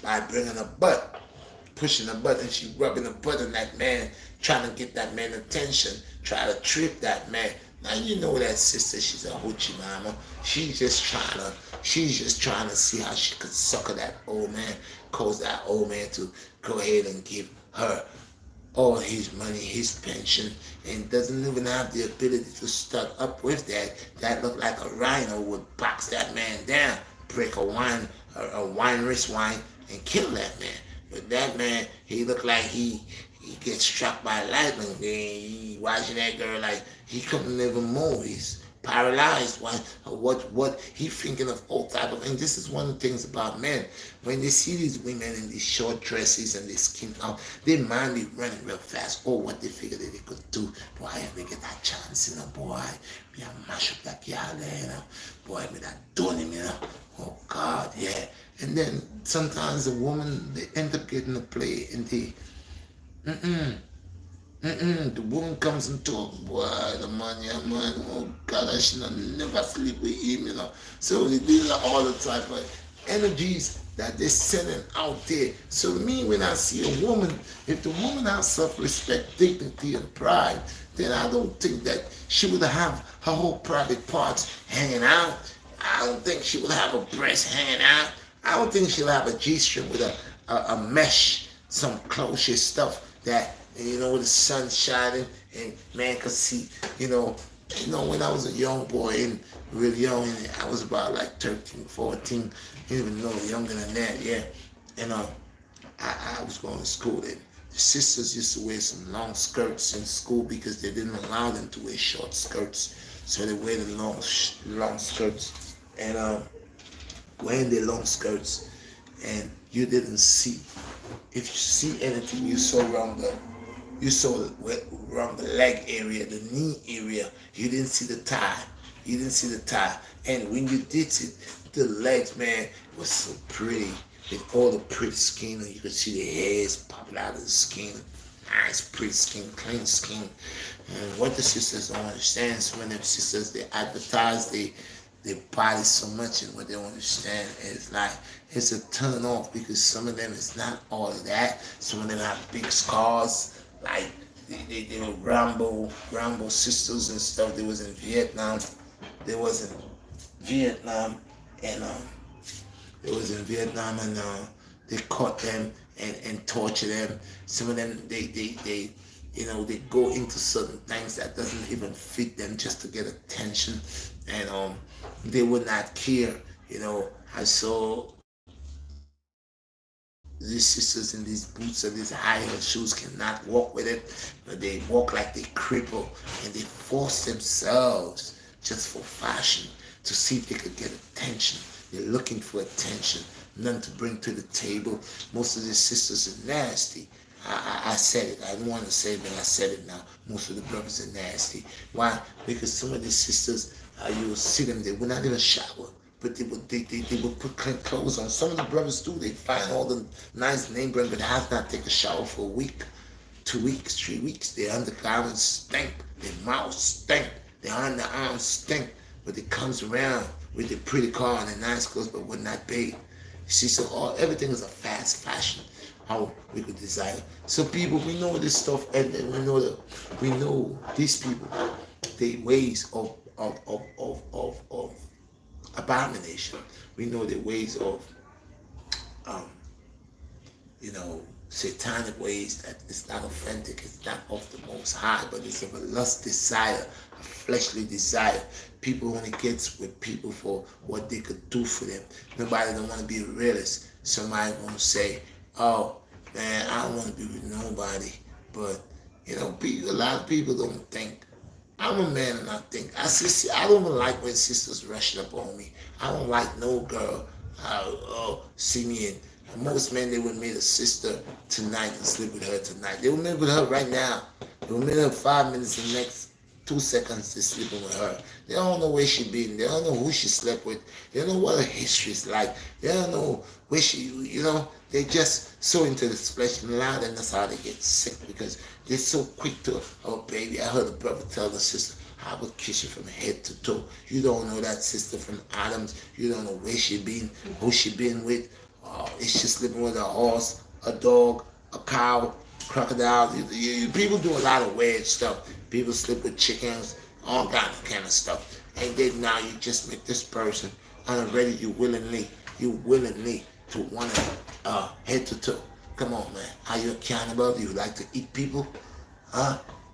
by bringing her butt, pushing her butt, and she rubbing her butt on that man, trying to get that man attention, try to trip that man. Now you know that sister, she's a hoochie mama. She's just trying to see how she could sucker that old man, cause that old man to go ahead and give her all his money, his pension, and doesn't even have the ability to start up with that. That looked like a rhino would box that man down, break a wine wrist wine, and kill that man. But that man, he looked like he gets struck by lightning. He watching that girl like he couldn't even move. His paralyzed. What he thinking of all type of, and this is one of the things about men. When they see these women in these short dresses and they skin out, their mind be running real fast. Oh, what they figure that they could do. Boy, if they get that chance, boy, me I mash up that girl there, boy, me that doing him, Oh God, yeah. And then sometimes the woman, they end up getting a play and they, the woman comes into a boy, the man, yeah, man, oh God, I should not never sleep with him, So these are all the type of energies that they're sending out there. So me, when I see a woman, if the woman has self-respect, dignity, and pride, then I don't think that she would have her whole private parts hanging out. I don't think she would have a breast hanging out. I don't think she'll have a G-string with a mesh, some closure stuff that, the sun shining and man could see, when I was a young boy and really young, and I was about like 13, 14, even no younger than that, yeah. And I was going to school and the sisters used to wear some long skirts in school because they didn't allow them to wear short skirts. So they wear the long skirts. And wearing the long skirts, and you didn't see. If you see anything, you saw around the leg area, the knee area. You didn't see the thigh. And when you did it, the legs, man, was so pretty with all the pretty skin, and you could see the hairs popping out of the skin. Nice, pretty skin, clean skin. And what the sisters don't understand, some of them sisters, they advertise their body so much, and what they don't understand is like it's a turn off because some of them is not all of that. Some of them have big scars, like they were Rambo sisters and stuff. They was in Vietnam. And they caught them and tortured them. Some of them they go into certain things that doesn't even fit them just to get attention, and they would not care. I saw these sisters in these boots and these high heel shoes cannot walk with it, but they walk like they cripple, and they force themselves just for fashion to see if they could get attention. They're looking for attention, none to bring to the table. Most of these sisters are nasty. I said it. I don't want to say it, but I said it now. Most of the brothers are nasty. Why? Because some of these sisters, you will see them, they would not even shower, but they would put clean clothes on. Some of the brothers too, they find all the nice name brand, but have not taken a shower for a week, 2 weeks, 3 weeks. Their undergarments stink, their mouths stink, their underarms stink, but it comes around with their pretty car and their nice clothes, but would not bathe. You see, so everything is a fast fashion. How we could desire. So people, we know this stuff, and we know these people, they ways of abomination. We know the ways of satanic ways that it's not authentic, it's not of the Most High, but it's of a lust desire, a fleshly desire. People only get with people for what they could do for them. Nobody don't want to be a realist. Somebody won't say, oh, man, I don't want to be with nobody. But, a lot of people don't think. I'm a man and I think. I don't even like when sisters rushing up on me. I don't like no girl see me in. Most men, they would meet a sister tonight and sleep with her tonight. They would meet with her right now. They would meet her 5 minutes, the next 2 seconds they're sleeping with her. They don't know where she been. They don't know who she slept with. They don't know what her history is like. They don't know where she, they just so into this flesh, and a lot of them, that's how they get sick, because they're so quick to, oh baby, I heard a brother tell the sister, I would kiss you from head to toe. You don't know that sister from Adams. You don't know where she been, who she been with. Is she sleeping with a horse, a dog, a cow, crocodile? People do a lot of weird stuff. People sleep with chickens, all kind of stuff. And then now you just make this person already, you willingly to want to head to toe. Come on, man. Are you a cannibal? Do you like to eat people?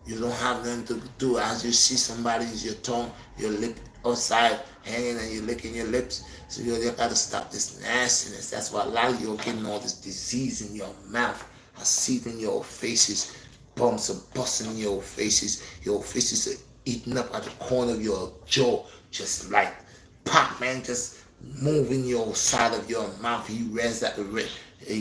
You don't have nothing to do. As you see somebody use your tongue, your lip outside hanging, and you're licking your lips. So you gotta stop this nastiness. That's why a lot of you are getting all this disease in your mouth. I see it in your faces. Bumps are busting in your faces. Your faces are eating up at the corner of your jaw, just like pop, man, just moving your side of your mouth. He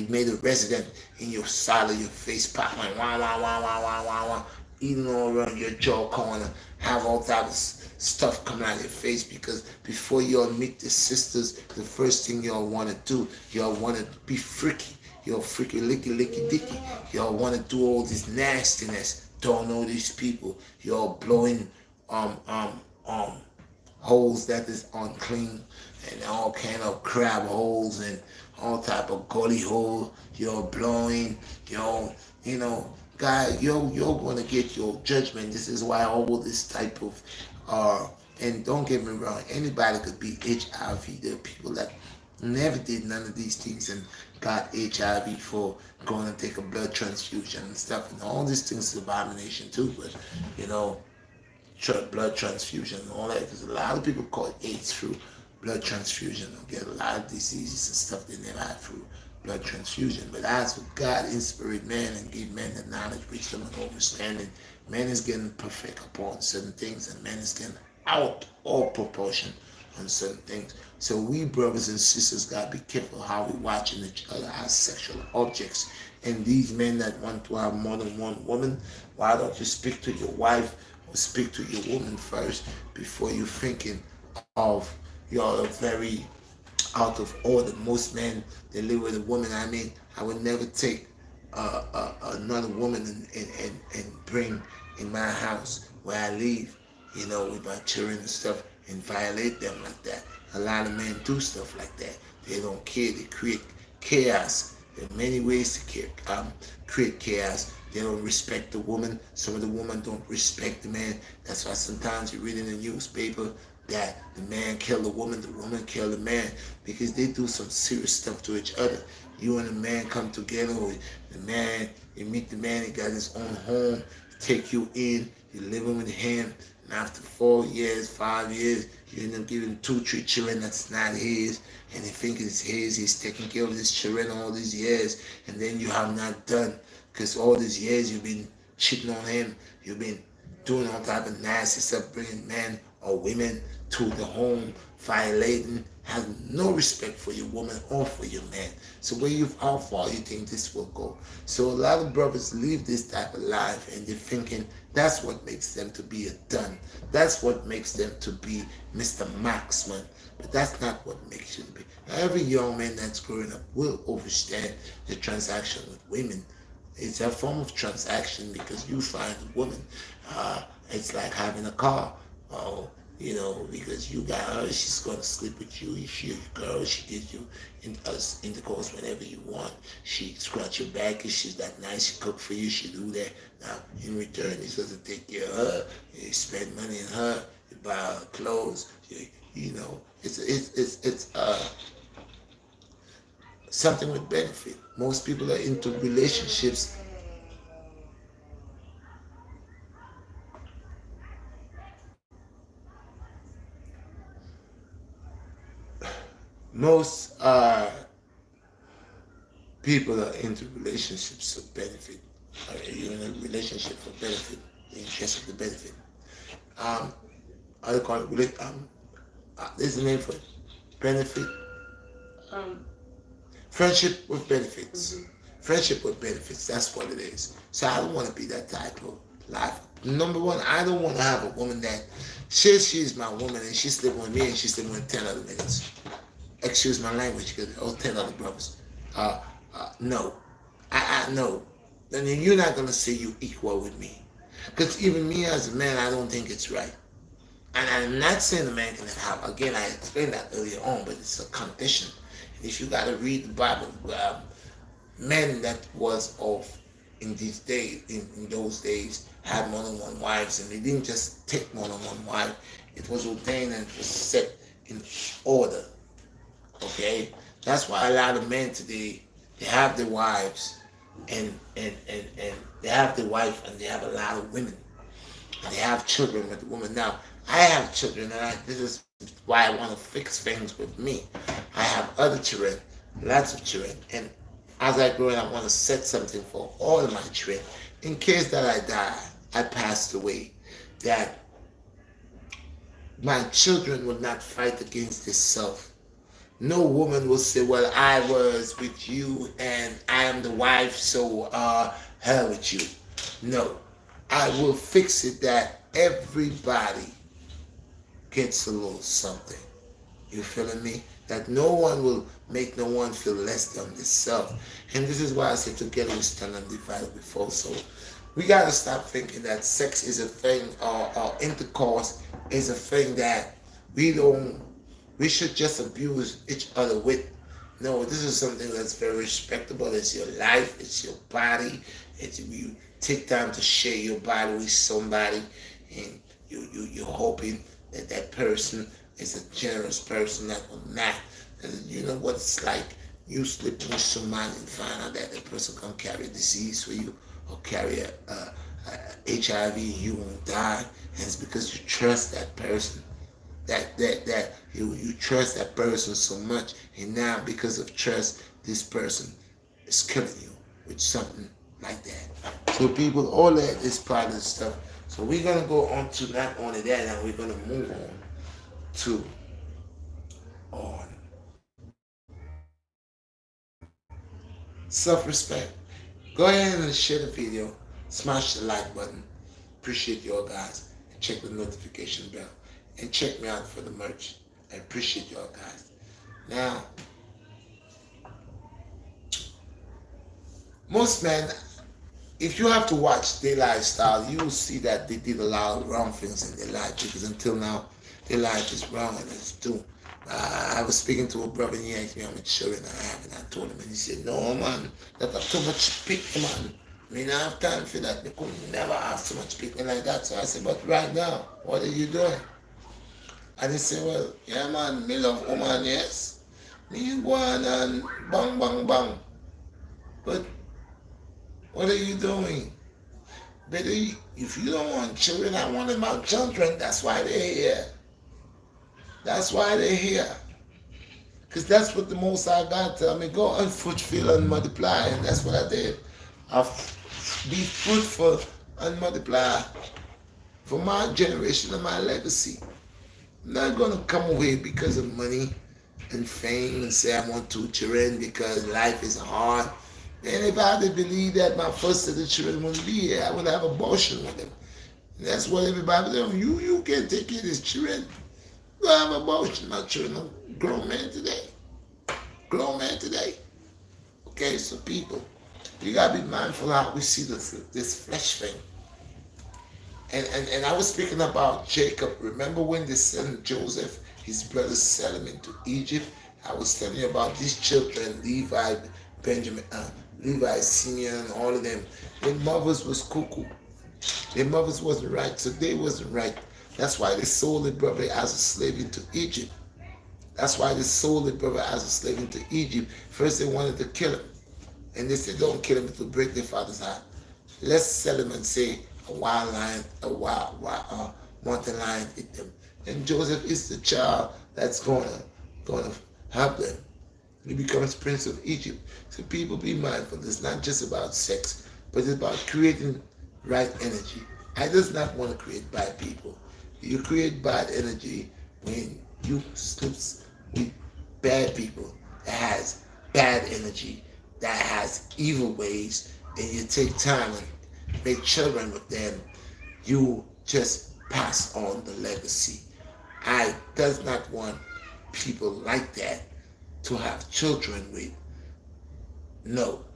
made a resident in your side of your face, pop, man, wah wah wah wah wah wah wah, eating all around your jaw corner, have all types of stuff coming out of your face. Because before y'all meet the sisters, the first thing y'all want to do, y'all want to be freaky. Y'all freaky licky licky dicky. Y'all want to do all this nastiness. Don't know these people. Y'all blowing um um um holes that is unclean, and all kind of crab holes and all type of gully hole. You're blowing, you know, guy, you're gonna get your judgment. This is why all this type of and don't get me wrong, anybody could be HIV. There are people that never did none of these things and got HIV for going to take a blood transfusion and stuff, and all these things is abomination too. But you know, blood transfusion and all that, because a lot of people caught AIDS through blood transfusion and get a lot of diseases and stuff they never had through blood transfusion. But as for God inspired man and gave men the knowledge, wisdom, and understanding, man is getting perfect upon certain things, and man is getting out all proportion on certain things. So we brothers and sisters gotta be careful how we watching each other as sexual objects. And these men that want to have more than one woman, why don't you speak to your wife or speak to your woman first before you thinking of you're very out of order. Most men, they live with a woman. I mean, I would never take another woman and bring in my house where I live, with my children and stuff, and violate them like that. A lot of men do stuff like that. They don't care. They create chaos. There are many ways to create chaos. They don't respect the woman. Some of the women don't respect the man. That's why sometimes you read in the newspaper that the man killed the woman killed the man, because they do some serious stuff to each other. You and the man come together, or the man, you meet the man, he got his own home, take you in, you living with him, and after 4 years, 5 years, you end up giving 2, 3 children that's not his, and he think it's his, he's taking care of his children all these years, and then you have not done, because all these years you've been cheating on him, you've been doing all type of nasty stuff, bringing men or women to the home, violating, have no respect for your woman or for your man. So how far you think this will go? So a lot of brothers live this type of life, and they're thinking that's what makes them to be a done. That's what makes them to be Mr. Maxman. But that's not what makes you to be. Every young man that's growing up will understand the transaction with women. It's a form of transaction, because you find a woman. It's like having a car. Because you got her, she's gonna sleep with you. If you're a girl, she gives you intercourse whenever you want. She scratch your back if she's that nice. She cook for you. She do that. Now in return, you're supposed to take care of her. You spend money on her. You buy her clothes. It's something with benefit. Most people are into relationships. Most people are into relationships for benefit. You're in a relationship for benefit, the interest of the benefit. I call it, there's a name for it. Benefit. Friendship with benefits. Mm-hmm. Friendship with benefits, that's what it is. So I don't want to be that type of life. Number one, I don't want to have a woman that says she's my woman and she's sleeping with me and she's sleeping with 10 other minutes. Excuse my language, because 10 other brothers. No. No. And then you're not going to say you equal with me. Because even me as a man, I don't think it's right. And I'm not saying a man can have, again, I explained that earlier on, but it's a condition. And if you got to read the Bible, men that was of in these days, in those days, had more than one wives, and they didn't just take more than one wife. It was ordained and it was set in order. Okay, that's why a lot of men today, they have their wives, and they have their wife, and they have a lot of women, and they have children with the woman. Now, I have children, and this is why I want to fix things with me. I have other children, lots of children, and as I grow, I want to set something for all of my children. In case that I die, I passed away, that My children will not fight against this self. No woman will say, well, I was with you and I am the wife, so hell with you. No. I will fix it that everybody gets a little something. You feeling me? That no one will make no one feel less than themselves. And this is why I said together we stand undivided before. So we gotta stop thinking that sex is a thing or intercourse is a thing that we don't we should just abuse each other with. No, this is something that's very respectable. It's your life, it's your body. It's you take time to share your body with somebody, and you're hoping that that person is a generous person that will not. And you know what it's like. You sleeping with somebody and find out that the person can carry a disease for you or carry HIV, you won't die, and it's because you trust that person that you trust that person so much, and now because of trust this person is killing you with something like that. So people, all that is part of the stuff. So we're gonna go on to not only that, and we're gonna move on to on self-respect. Go ahead and share the video, smash the like button. Appreciate y'all guys, and check the notification bell, and check me out for the merch. I appreciate y'all guys. Now, most men, if you have to watch their lifestyle, you will see that they did a lot of wrong things in their life, because until now, their life is wrong and it's doomed. I was speaking to a brother and he asked me how much children I have, and I told him, and he said, no man, that's too much picking, man. I mean, I have time for that. They could never have so much picking like that. So I said, but right now, what are you doing? And he said, well, yeah man, me love woman, yes. Me go on and bang, bang, bang. But what are you doing? But if you don't want children, I want them out children. That's why they're here. That's why they're here. Because that's what the Most High God tell me. Go and fulfill and multiply. And that's what I did. I'll be fruitful and multiply for my generation and my legacy. I'm not going to come away because of money and fame and say I want 2 children because life is hard. And if I did believe that my first set of children wouldn't be here, I would have abortion with them. And that's what everybody does. You can't take care of these children. You have abortion. My children are grown men today. Grown men today. Okay, so people, you gotta be mindful how we see this flesh thing. And I was speaking about Jacob. Remember when they sent Joseph, his brothers sent him into Egypt? I was telling you about these children, Levi, Benjamin, Levi, Simeon, and all of them. Their mothers was cuckoo. Their mothers wasn't right, so they wasn't right. That's why they sold their brother as a slave into Egypt. That's why they sold their brother as a slave into Egypt. First they wanted to kill him. And they said, don't kill him, it will break their father's heart. Let's sell him and say, a wild lion, wanton lion eat them. And Joseph is the child that's gonna help them. He becomes Prince of Egypt. So people, be mindful. It's not just about sex, but it's about creating right energy. I does not want to create bad people. You create bad energy when you sleep with bad people that has bad energy, that has evil ways, and you take time and make children with them. You just pass on the legacy. I does not want people like that to have children with. No.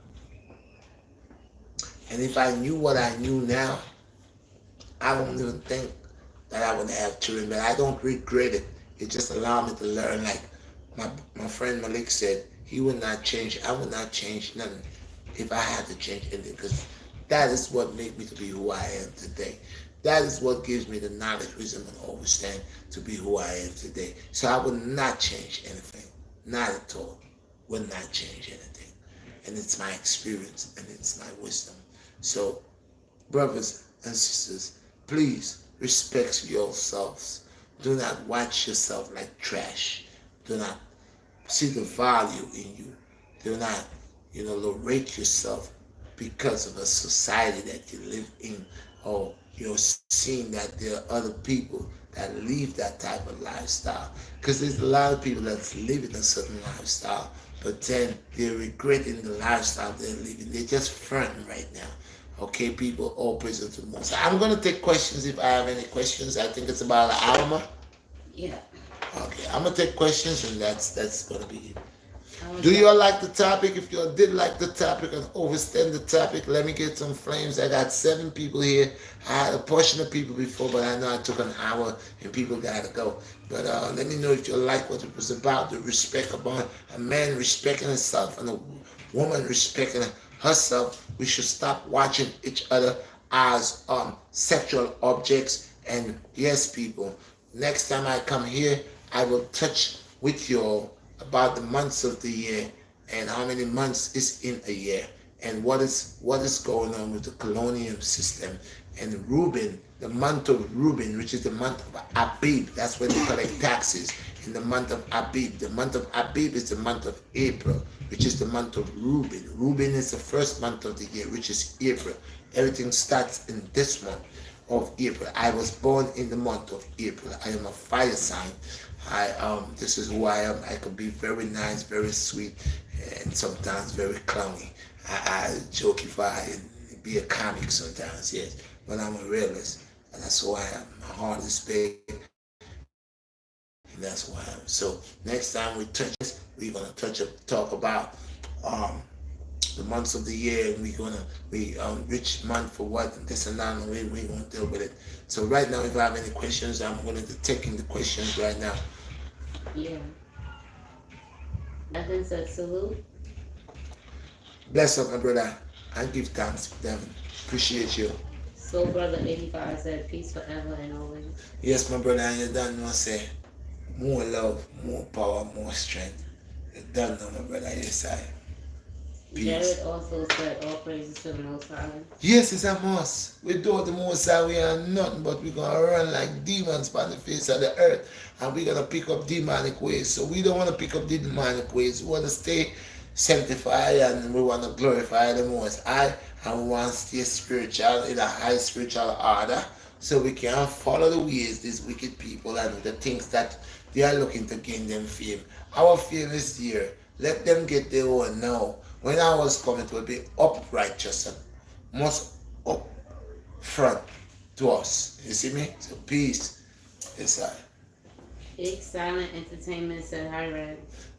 And if I knew what I knew now, I don't even think that I would have children, but I don't regret it. It just allowed me to learn. Like my friend Malik said, he would not change. I would not change nothing if I had to change anything, because that is what made me to be who I am today. That is what gives me the knowledge, wisdom, and understanding to be who I am today. So I would not change anything. Not at all. Would not change anything. And it's my experience and it's my wisdom. So, brothers and sisters, please respect yourselves. Do not watch yourself like trash. Do not see the value in you. Do not, rate yourself because of a society that you live in, or you're seeing that there are other people that live that type of lifestyle. Because there's a lot of people that's living a certain lifestyle, but then they're regretting the lifestyle they're living. They're just fronting right now. Okay, people, all praise to the Most. I'm gonna take questions if I have any questions. I think it's about an hour. Yeah. Okay, I'm gonna take questions, and that's gonna be it. Do Okay. you all like the topic? If you all did like the topic and overstand the topic, let me get some flames. I got 7 people here. I had a portion of people before, but I know I took an hour and people gotta go. But let me know if you like what it was about. The respect about a man respecting himself and a woman respecting herself. We should stop watching each other as sexual objects. And yes, people, next time I come here, I will touch with you all about the months of the year and how many months is in a year and what is going on with the colonial system and Reuben, the month of Reuben, which is the month of Abib. That's when they collect taxes in the month of Abib. The month of Abib is the month of April, which is the month of Reuben. Reuben is the first month of the year, which is April. Everything starts in this month of April. I was born in the month of April. I am a fire sign. This is who I am. I could be very nice, very sweet, and sometimes very clowny. I joke if I be a comic sometimes, yes, but I'm a realist, and that's who I am. My heart is big, and that's who I am. So next time we touch this, we're gonna talk about um, the months of the year, and which month for what, and this and that, and we gonna deal with it. So right now, if I have any questions, I'm going to take in the questions right now. Yeah. Nothing said salute. Bless up, my brother. I give thanks to them. Appreciate you. Soul Brother 85 said peace forever and always. Yes, my brother, and you don't know, say, more love, more power, more strength. You don't know, my brother, yes, I. Jared Peace. also said all praises to the Most High. Yes, it's a must. We do the most high, we are nothing, but we're gonna run like demons on the face of the earth, and we're gonna pick up demonic ways. So we don't want to pick up the demonic ways. We want to stay sanctified, and we want to glorify the most high, and we want to stay spiritual in a high spiritual order, so we can follow the ways these wicked people and the things that they are looking to gain them fame. Our fame is here. Let them get their own now. When I was coming, it would be upright, just most up front to us. You see me? So peace. Yes, I. Big Silent Entertainment said hi, Red.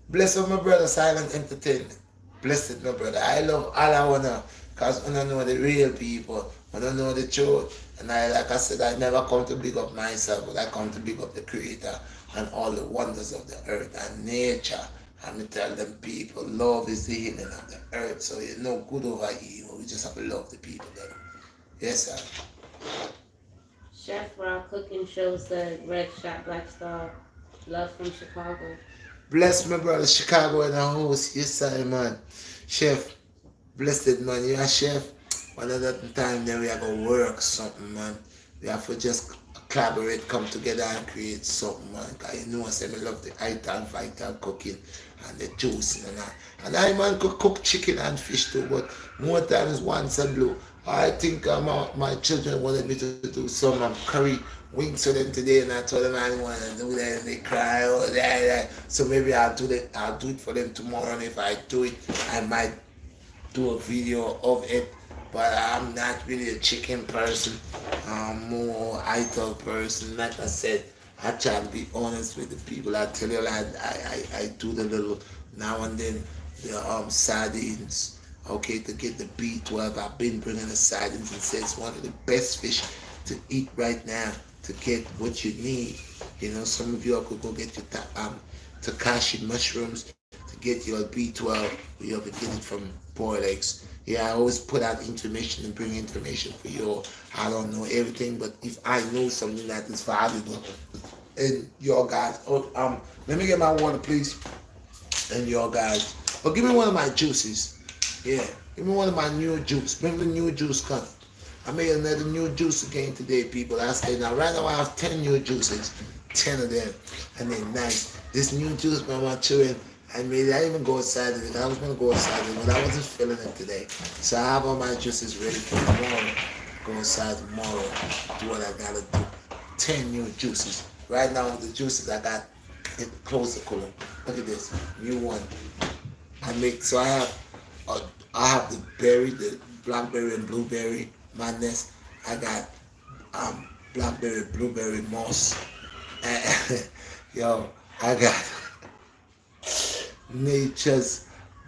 Bless up my brother, Silent Entertainment. Blessed my brother. I love all I wanna, cause I don't know the real people. I don't know the truth. And I, like I said, I never come to big up myself, but I come to big up the Creator and all the wonders of the earth and nature. And me tell them people, love is the healing of the earth. So you know good over evil. We just have to love the people then. Yes, sir. Chef Rock Cooking Show said Red Shot Black Star. Love from Chicago. Bless my brother Chicago in the house. Yes, sir, man. Chef, blessed man. You a chef. One of that time then we are gonna work something, man. We have to just collaborate, come together and create something, man. Cause you know I say me love the vital cooking and the juice and that. And I man could cook chicken and fish too, but more times once a blue. I think my children wanted me to do some curry wings for them today, and I told them I didn't want to do that, and they cry. Oh, that. So maybe I'll do that. I'll do it for them tomorrow, and if I do it, I might do a video of it. But I'm not really a chicken person. I'm more idol person. Like I said, I try to be honest with the people. I tell you, like, I do the little now and then the sardines. Okay, to get the B12. I've been bringing the sardines and said it's one of the best fish to eat right now to get what you need. You know, some of you could go get your Takashi mushrooms to get your B12. You have to get it from boiled eggs. Yeah, I always put out information and bring information for you all. I don't know everything, but if I know something that is valuable, and your guys, let me get my water, please, and your guys. Or give me one of my juices. Yeah, give me one of my new juice. Bring the new juice, come. I made another new juice again today, people. I say now, right now I have 10 new juices, 10 of them, and they're nice. This new juice by my children, I made it. I didn't even go outside with it. I was gonna go outside with it, but I wasn't feeling it today. So I have all my juices ready for tomorrow. Go outside tomorrow, do what I gotta do. 10 new juices. Right now, the juices I got, it close the cooler. Look at this, new one. I make so uh, I have the berry, the blackberry and blueberry madness. I got blackberry, blueberry moss. And, yo, I got nature's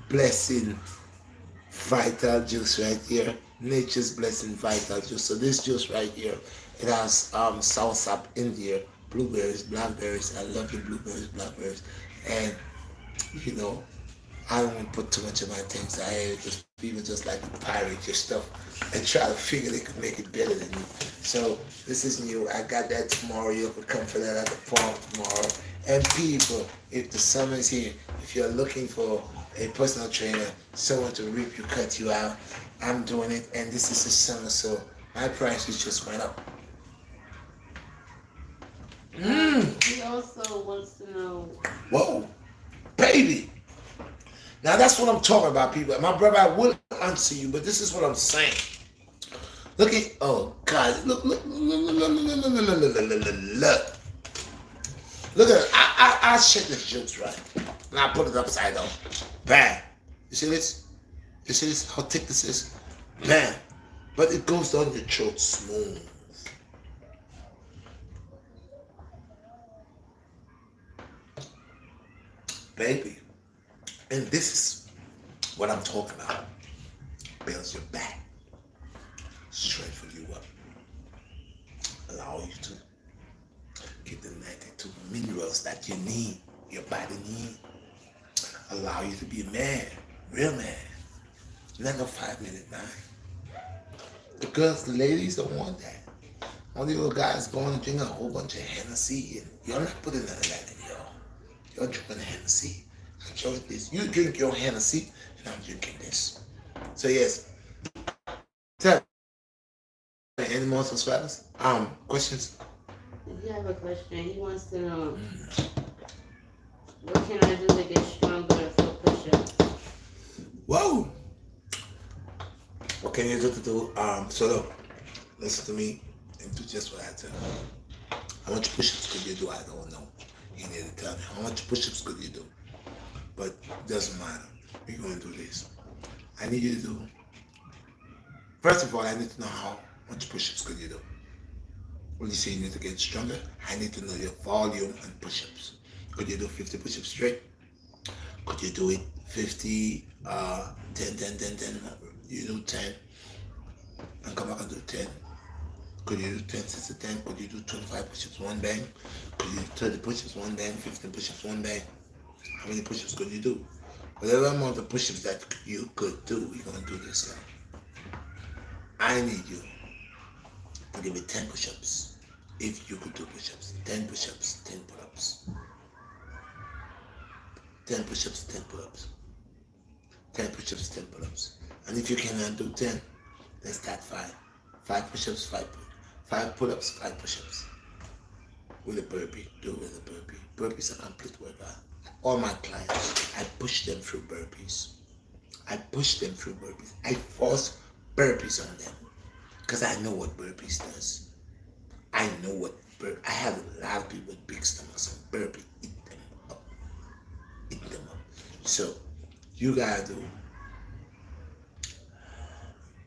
blessing vital juice right here. Nature's blessing vital juice. So this juice right here, it has soursop in there, blueberries, blackberries. I love the blueberries, blackberries, and you know I don't want to put too much of my things. I just people just like to pirate your stuff and try to figure they could make it better than you. So this is new. I got that tomorrow. You can come for that at the farm tomorrow. And people, if the summer is here, if you're looking for a personal trainer, someone to rip you, cut you out, I'm doing it. And this is the summer, so my prices just went up. He also wants to know. Whoa, baby. Now that's what I'm talking about, people. My brother, I will answer you, but this is what I'm saying. Look at, oh God, look. Look at it. I shake this juice right, and I put it upside down. Bam. You see this? You see this? How thick this is? Bam. But it goes down your throat smooth. Baby. And this is what I'm talking about. Builds your back. Strengthen you up. Allow you to get the 92 minerals that you need, your body needs. Allow you to be a man, real man. Not no 5-minute man. The girls, the ladies don't want that. All the little guys going and drinking a whole bunch of Hennessy, and you're not putting none of that in y'all. You're drinking Hennessy. Enjoy this. You drink your Hennessy, and I'm drinking this. So yes. Tell me, any more subscribers? Questions? If you have a question, he wants to know what can I do to get stronger for push-ups? Whoa! What can you do to do? So look, listen to me and do just what I tell you. How much push-ups could you do? I don't know. You need to tell me. How much push-ups could you do? But it doesn't matter. We're going to do this. I need you to do. First of all, I need to know how much push-ups could you do. When you say you need to get stronger, I need to know your volume and push-ups. Could you do 50 push-ups straight? Could you do it 50, 10, 10, 10, 10? You do 10 and come back and do 10. Could you do 10 sets of 10? Could you do 25 push-ups, one bang? Could you do 30 push-ups, one bang? 15 push-ups, one bang? How many push-ups could you do? Whatever amount of push-ups that you could do, we're going to do this now. I need you to give me 10 push-ups. If you could do push-ups, 10 push-ups, 10 pull-ups. 10 push-ups, 10 pull-ups. 10 push-ups, 10 pull-ups. And if you cannot do 10, let's start 5. 5 push-ups, 5 pull-ups, 5 push-ups. With a burpee, do it with a burpee. Burpee is a complete workout. All my clients, I push them through burpees. I force burpees on them. Because I know what burpees does. I know what burpees. I have a lot of people with big stomachs and burpee. Eat them up. So, you gotta do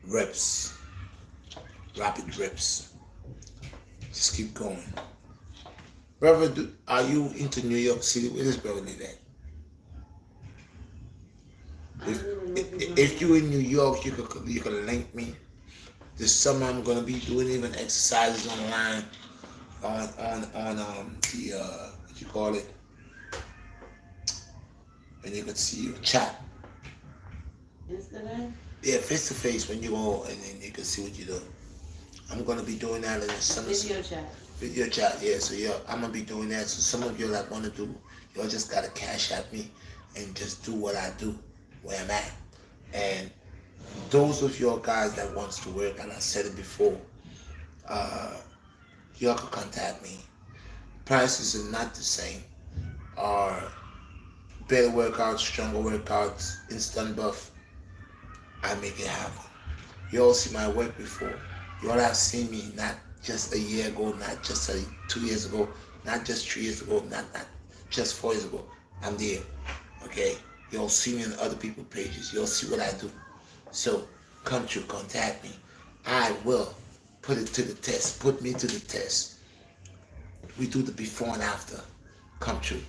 reps. Rapid reps. Just keep going. Brother, are you into New York City? Where does brother live at? If you're in New York, you can link me. This summer I'm gonna be doing even exercises online on the what you call it, and you can see your chat. Instagram? Yeah, face to face when you go, and then you can see what you do. I'm gonna be doing that in the summer. Video chat, yeah. So yeah, I'm gonna be doing that. So some of you like wanna do, y'all just gotta cash at me and just do what I do, where I'm at. And those of your guys that wants to work, and I said it before, y'all can contact me. Prices are not the same. Are better workouts, stronger workouts, instant buff. I make it happen. You all see my work before. You all have seen me not just a year ago, not just 2 years ago, not just 3 years ago, not just 4 years ago. I'm there. Okay? You'll see me on other people's pages. You'll see what I do. So come through, contact me. I will put it to the test. Put me to the test. We do the before and after. Come true.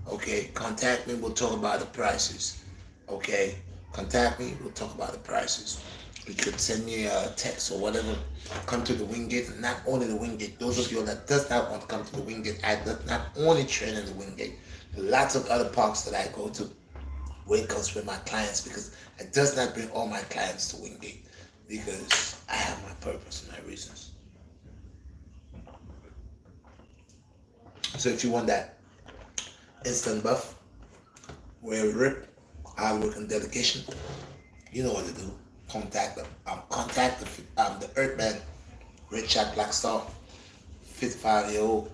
Okay? Contact me. We'll talk about the prices. Okay? Contact me. We'll talk about the prices. You could send me a text or whatever. Come to the Wingate. And not only the Wingate. Those of you that does not want to come to the Wingate, I does not only train in the Wingate. There are lots of other parks that I go to. Wake-ups with my clients, because I does not bring all my clients to Wingate, because I have my purpose and my reasons. So if you want that instant buff, where rip, hard work and dedication, you know what to do. Contact the Earthman, Redshot BlackStar, 55-year-old.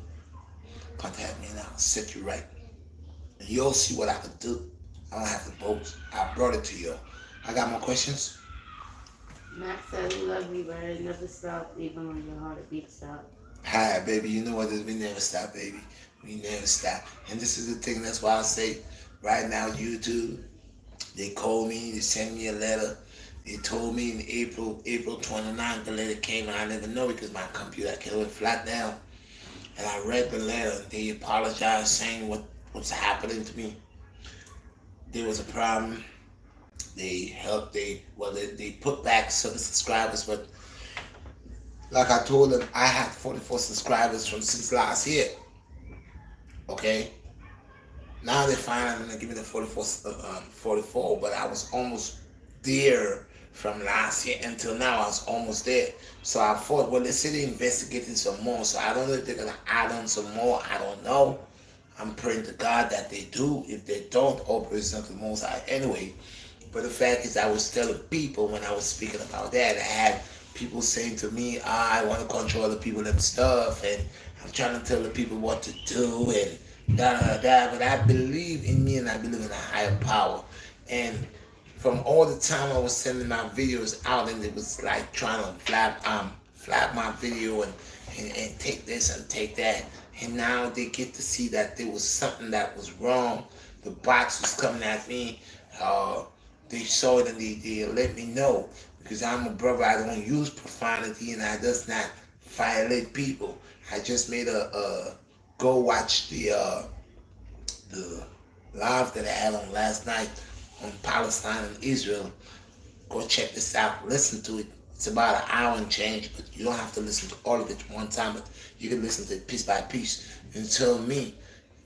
Contact me now. Set you right, and you'll see what I can do. I don't have to boast. I brought it to you. I got more questions. Matt said we love you, but it never stop, even when your heart beats stop. Hi, baby. You know what it is? We never stop, baby. We never stop. And this is the thing. That's why I say, right now, YouTube, they called me. They sent me a letter. They told me in April 29th, the letter came. I never know because my computer went flat down. And I read the letter. They apologized, saying what's happening to me. There was a problem. They put back some subscribers, but like I told them, I had 44 subscribers from since last year. Okay, now they finally gonna give me the 44, but I was almost there from last year until now. I was almost there. So I thought, well, they say they're investigating some more, so I don't know if they're gonna add on some more. I don't know. I'm praying to God that they do. If they don't, all praise to the Most High anyway. But the fact is, I was telling people when I was speaking about that, I had people saying to me, I want to control the people and stuff, and I'm trying to tell the people what to do, and da da da. But I believe in me, and I believe in a higher power. And from all the time I was sending my videos out, and it was like trying to flap my video and take this and take that. And now they get to see that there was something that was wrong. The box was coming at me. They saw it and they let me know, because I'm a brother. I don't use profanity and I does not violate people. I just made a go watch the live that I had on last night on Palestine and Israel. Go check this out. Listen to it. It's about an hour and change, but you don't have to listen to all of it one time, but you can listen to it piece by piece and tell me,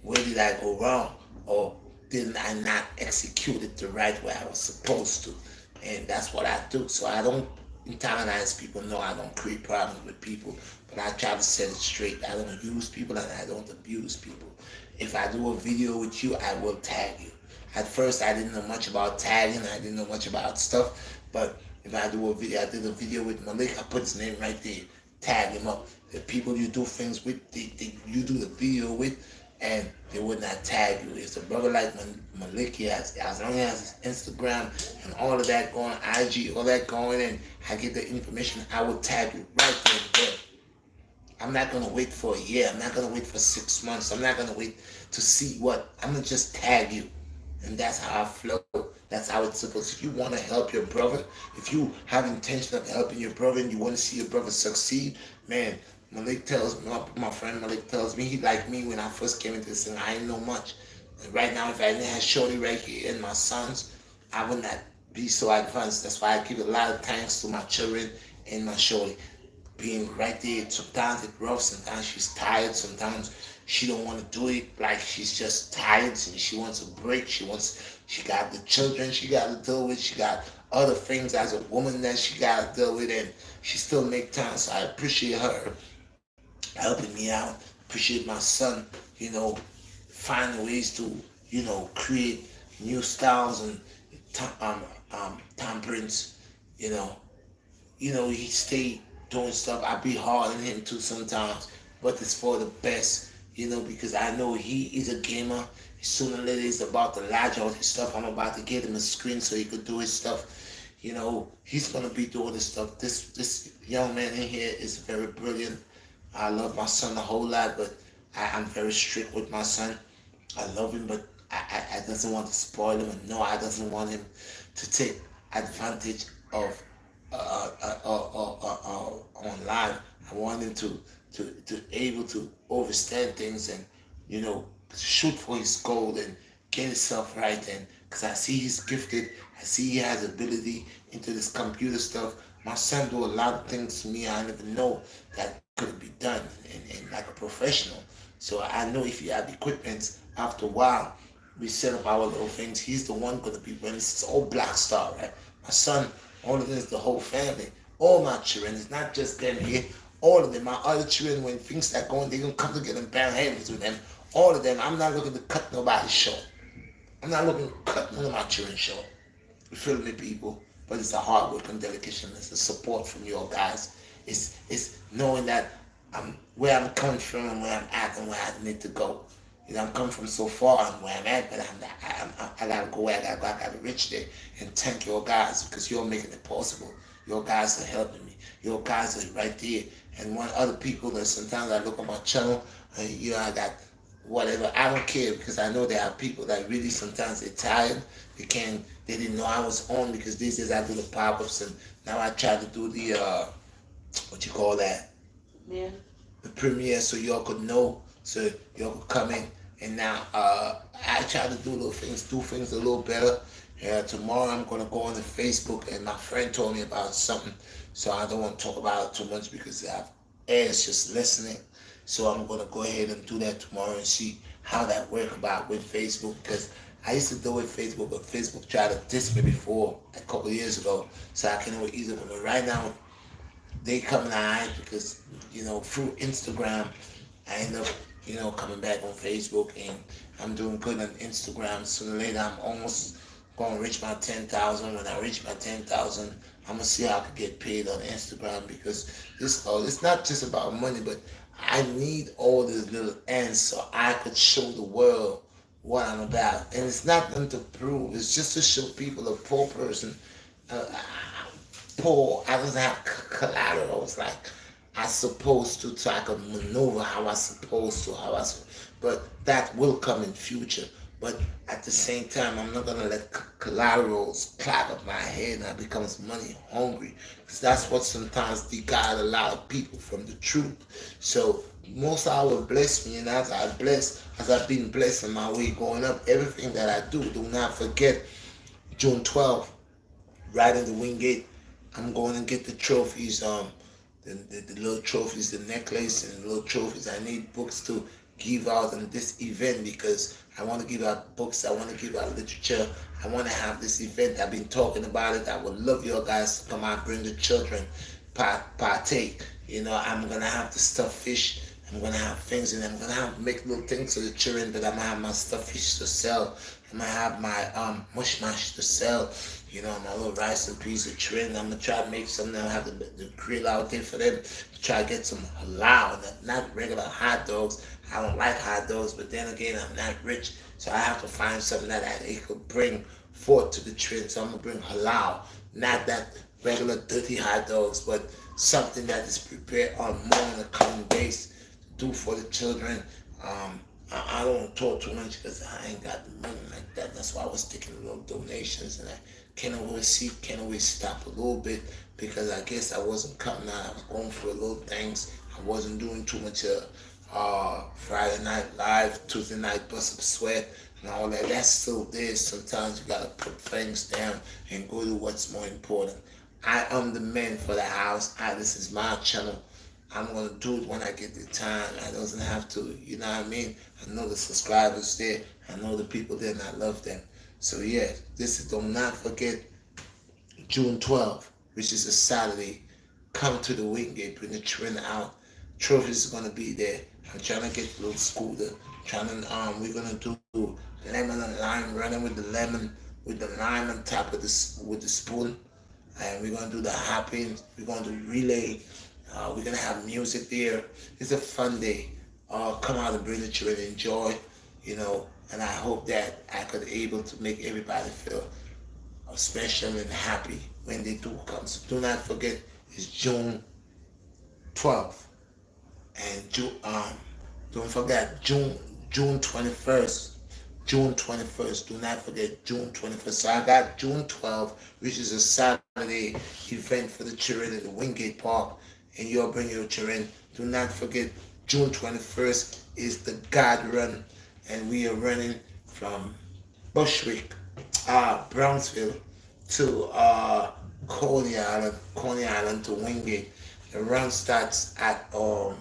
where did I go wrong, or didn't I not execute it the right way I was supposed to? And that's what I do. So I don't antagonize people. No, I don't create problems with people, but I try to set it straight. I don't use people and I don't abuse people. If I do a video with you, I will tag you. At first, I didn't know much about tagging. I didn't know much about stuff, but if I do a video, I did a video with Malik, I put his name right there, tag him up. The people you do things with, you do the video with, and they would not tag you. It's a brother like Malik, as long as his Instagram and all of that going, IG, all that going, and I get the information, I will tag you right there. I'm not going to wait for a year. I'm not going to wait for 6 months. I'm not going to wait to see what. I'm going to just tag you. And that's how I flow. That's how it's supposed to. If you want to help your brother, if you have intention of helping your brother and you want to see your brother succeed, man, Malik tells me, my friend Malik tells me, he like me when I first came into this thing, I didn't know much. And right now, if I didn't have Shorty right here and my sons, I would not be so advanced. That's why I give a lot of thanks to my children and my Shorty. Being right there, sometimes it's rough, sometimes she's tired, sometimes she don't want to do it, like she's just tired and she wants a break. She got the children she got to deal with, she got other things as a woman that she got to deal with, and she still make time. So I appreciate her helping me out, appreciate my son, finding ways to, create new styles and Tom Prince, he stayed doing stuff. I be hard on him too sometimes, but it's for the best, because I know he is a gamer. Sooner or later he's about to lodge all his stuff. I'm about to get him a screen so he could do his stuff. He's gonna be doing this stuff. This young man in here is very brilliant. I love my son a whole lot, but I'm very strict with my son. I love him, but I doesn't want to spoil him, and no, I doesn't want him to take advantage of on life. I want him to able to understand things and shoot for his goal and get himself right. And because I see he's gifted, I see he has ability into this computer stuff. My son do a lot of things to me I didn't even know that could be done and like a professional. So I know if you have equipment, after a while, we set up our little things. He's the one going to be running. It's all Black Star, right? My son, all of this, the whole family, all my children. It's not just them here. All of them, my other children, when things start going, they're going to come together and bang heads with them. All of them. I'm not looking to cut nobody's short. I'm not looking to cut none of my children short. You feel me, people? But it's the hard work and dedication. It's the support from you all guys. It's knowing that I'm where I'm coming from and where I'm at and where I need to go. I'm coming from so far and where I'm at, but I gotta go where I gotta go. I gotta reach there. And thank you all guys because you're making it possible. Your guys are helping me. Your guys are right there. And when other people that sometimes I look on my channel, I got whatever. I don't care because I know there are people that really sometimes they're tired. They didn't know I was on because these days I do the pop-ups and now I try to do the what you call that? Yeah. The premiere so y'all could know, so y'all could come in. And now I try to do little things, do things a little better. Yeah, tomorrow I'm gonna go on the Facebook and my friend told me about something, so I don't want to talk about it too much because I have ears just listening. So I'm gonna go ahead and do that tomorrow and see how that work about with Facebook because I used to do it with Facebook, but Facebook tried to diss me before a couple of years ago, so I can always use it. But right now they coming out because through Instagram I end up coming back on Facebook and I'm doing good on Instagram. Sooner or later I'm almost gonna reach my 10,000. When I reach my 10,000, I'm gonna see how I can get paid on Instagram because it's not just about money, but I need all these little ends so I could show the world what I'm about. And it's not nothing to prove. It's just to show people a poor person. Uh, poor. I doesn't have collateral. It's like I supposed to, so I can maneuver how I supposed to, but that will come in future. But at the same time, I'm not gonna let collaterals clog up my head and I becomes money hungry. Because that's what sometimes guide a lot of people from the truth. So most I will bless me, and as I've been blessed in my way going up, everything that I do not forget June 12th, right in the Wingate. I'm going to get the trophies, the little trophies, the necklace and the little trophies. I need books to give out in this event because I want to give out books. I want to give out literature. I want to have this event. I've been talking about it. I would love you guys to come out, bring the children, partake. I'm going to have the stuffed fish. I'm going to have things and I'm going to make little things for the children, but I'm going to have my stuffed fish to sell. I'm going to have my mush mash to sell. My little rice and peas of children. I'm going to try to make something. I'll have the grill out there for them. Try to get some halal, not regular hot dogs. I don't like hot dogs, but then again, I'm not rich. So I have to find something that I could bring forth to the children. So I'm going to bring halal, not that regular dirty hot dogs, but something that is prepared on more on a common base to do for the children. I don't talk too much because I ain't got the money like that. That's why I was taking little donations and I can't always stop a little bit because I guess I wasn't coming out. I was going for little things. I wasn't doing too much Friday night live, Tuesday night bust up sweat and all that. That's still there. Sometimes you gotta put things down and go to what's more important. I am the man for the house. This is my channel. I'm gonna do it when I get the time. I doesn't have to, you know what I mean? I know the subscribers there. I know the people there and I love them. So yeah, do not forget June 12th, which is a Saturday. Come to the Wingate, bring the children out. Trophies are gonna be there. I'm trying to get a little scooter. We're gonna do lemon and lime, running with the lime on top of with the spoon. And we're gonna do the hopping. We're gonna do relay. We're gonna have music there. It's a fun day. Come out and bring the children, enjoy, and I hope that I could able to make everybody feel special and happy when they do come. So do not forget, it's June 12th. And don't forget June 21st. June 21st. Do not forget June 21st. So I got June 12th, which is a Saturday event for the children at the Wingate Park, and you'll bring your children. Do not forget June 21st is the God Run, and we are running from Bushwick, Brownsville to Coney Island to Wingate. The run starts at mm,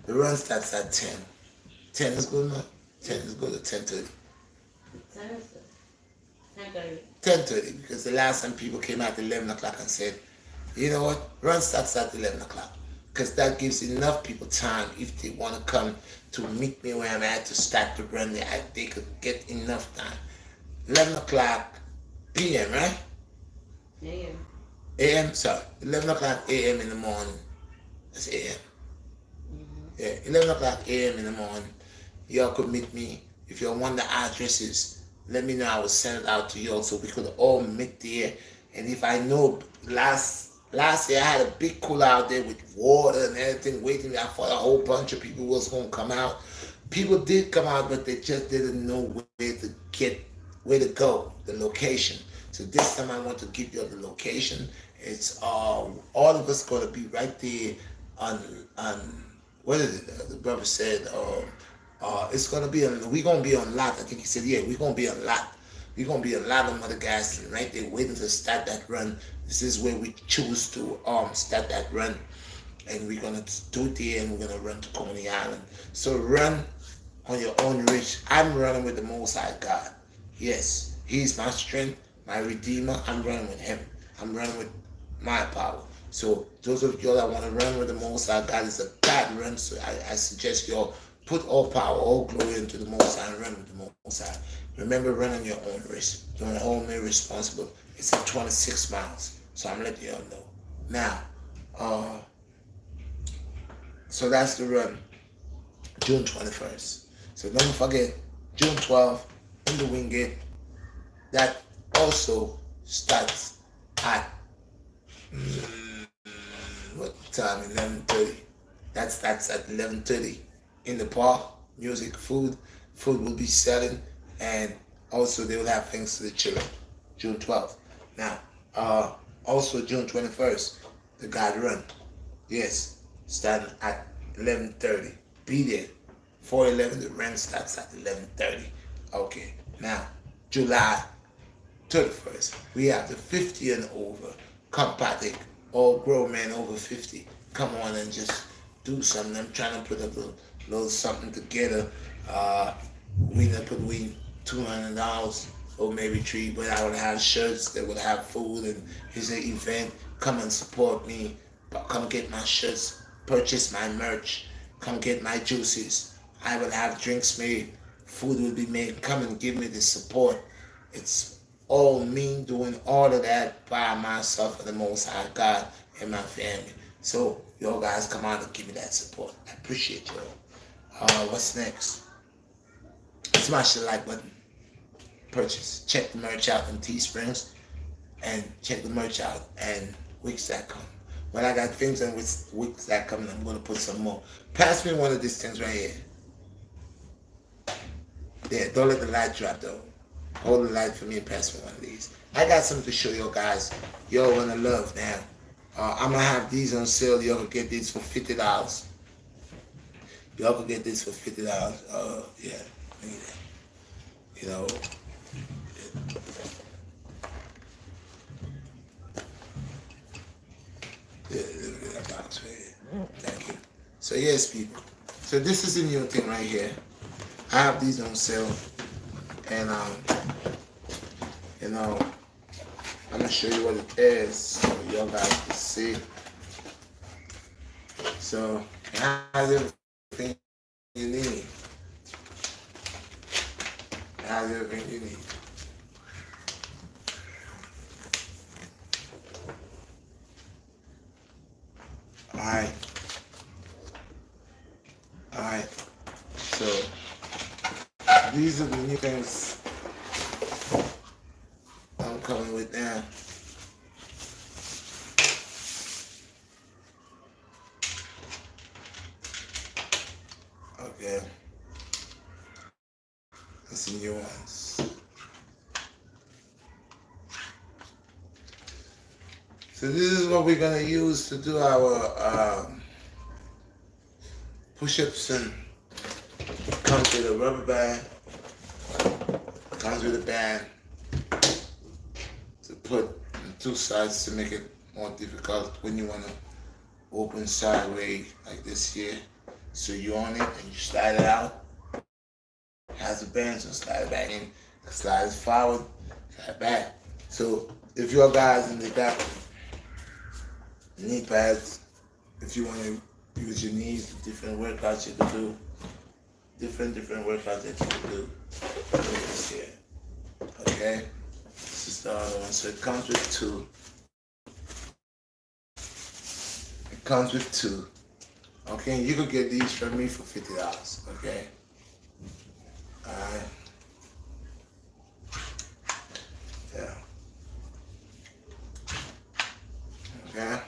the run starts at 10. 10 is good enough. 10 is good at 10:30. 10:30. 10:30 because the last time people came out at 11 o'clock and said, you know what, run starts at 11 o'clock. Because that gives enough people time if they want to come to meet me where I'm at to start the run. They could get enough time. 11 o'clock p.m., right? A.M. A.M., sorry. 11 o'clock a.m. in the morning. That's a.m. Yeah, 11 o'clock a.m. in the morning. Y'all could meet me. If y'all want the addresses, let me know. I will send it out to y'all so we could all meet there. And if I know last year I had a big cooler out there with water and everything waiting. I thought a whole bunch of people was going to come out. People did come out, but they just didn't know where to go, the location. So this time I want to give you the location. It's all of us going to be right there on what is it? The brother said it's going to be we're going to be on lot. I think he said, yeah, we're going to be on lot. We're going to be a lot of other guys right there waiting to start that run. This is where we choose to start that run. And we're going to do it there and we're going to run to Coney Island. So run on your own risk. I'm running with the Most High God. Yes, He's my strength, my Redeemer. I'm running with Him. I'm running with my power. So those of y'all that want to run with the Most High God, it's a God run. So I suggest y'all put all power, all glory into the Most High and run with the Most High. Remember, run on your own risk. Don't hold me responsible. It's at 26 miles. So I'm letting y'all know. Now, so that's the run, June 21st. So don't forget, June 12th in the Wingate. That also starts at what time? 11:30. That starts at 11:30 in the park. Music, food will be selling, and also they will have things to the children. June 12th. Now, also June 21st, the God Run. Yes, starting at 11:30. Be there. 4:11. The run starts at 11:30. Okay. Now, July 31st, we have the 50 and over compactic, all grown men over 50. Come on and just do something. I'm trying to put a little something together. We gonna put $200 or maybe three, but I will have shirts that will have food, and it's an event. Come and support me. Come get my shirts. Purchase my merch. Come get my juices. I will have drinks made. Food will be made. Come and give me the support. It's all me doing all of that by myself and the Most High God and my family. So y'all guys come out and give me that support. I appreciate y'all. What's next? Smash the like button. Purchase. Check the merch out in Teesprings and check the merch out and Wix.com. When I got things on Wix.com, I'm going to put some more. Pass me one of these things right here. There, don't let the light drop though. Hold the light for me and pass me one of these. I got something to show you guys. Y'all gonna love now. I'm gonna have these on sale. Y'all can get these for $50. Y'all can get this for $50. Yeah, look at that. You know. Look at that box right here. Thank you. So yes, people. So this is the new thing right here. I have these on sale, and you know, I'm gonna show you what it is so y'all guys can see. So it has everything you need. It has everything you need. Alright. Alright. So these are the new things I'm coming with now. Okay. That's the new ones. So this is what we're gonna use to do our push-ups, and comes with a rubber band, comes with a band to put on two sides to make it more difficult when you wanna open sideways like this here. So you on it and you slide it out. Has a band, so slide it back in, slide it forward, slide it back. So if your guys and they got knee pads, if you want to use your knees, different workouts you can do, different workouts that you can do. This here. Okay? This is the other one. So it comes with two. It comes with two. Okay, you could get these from me for $50. Okay? Alright. Yeah. Okay?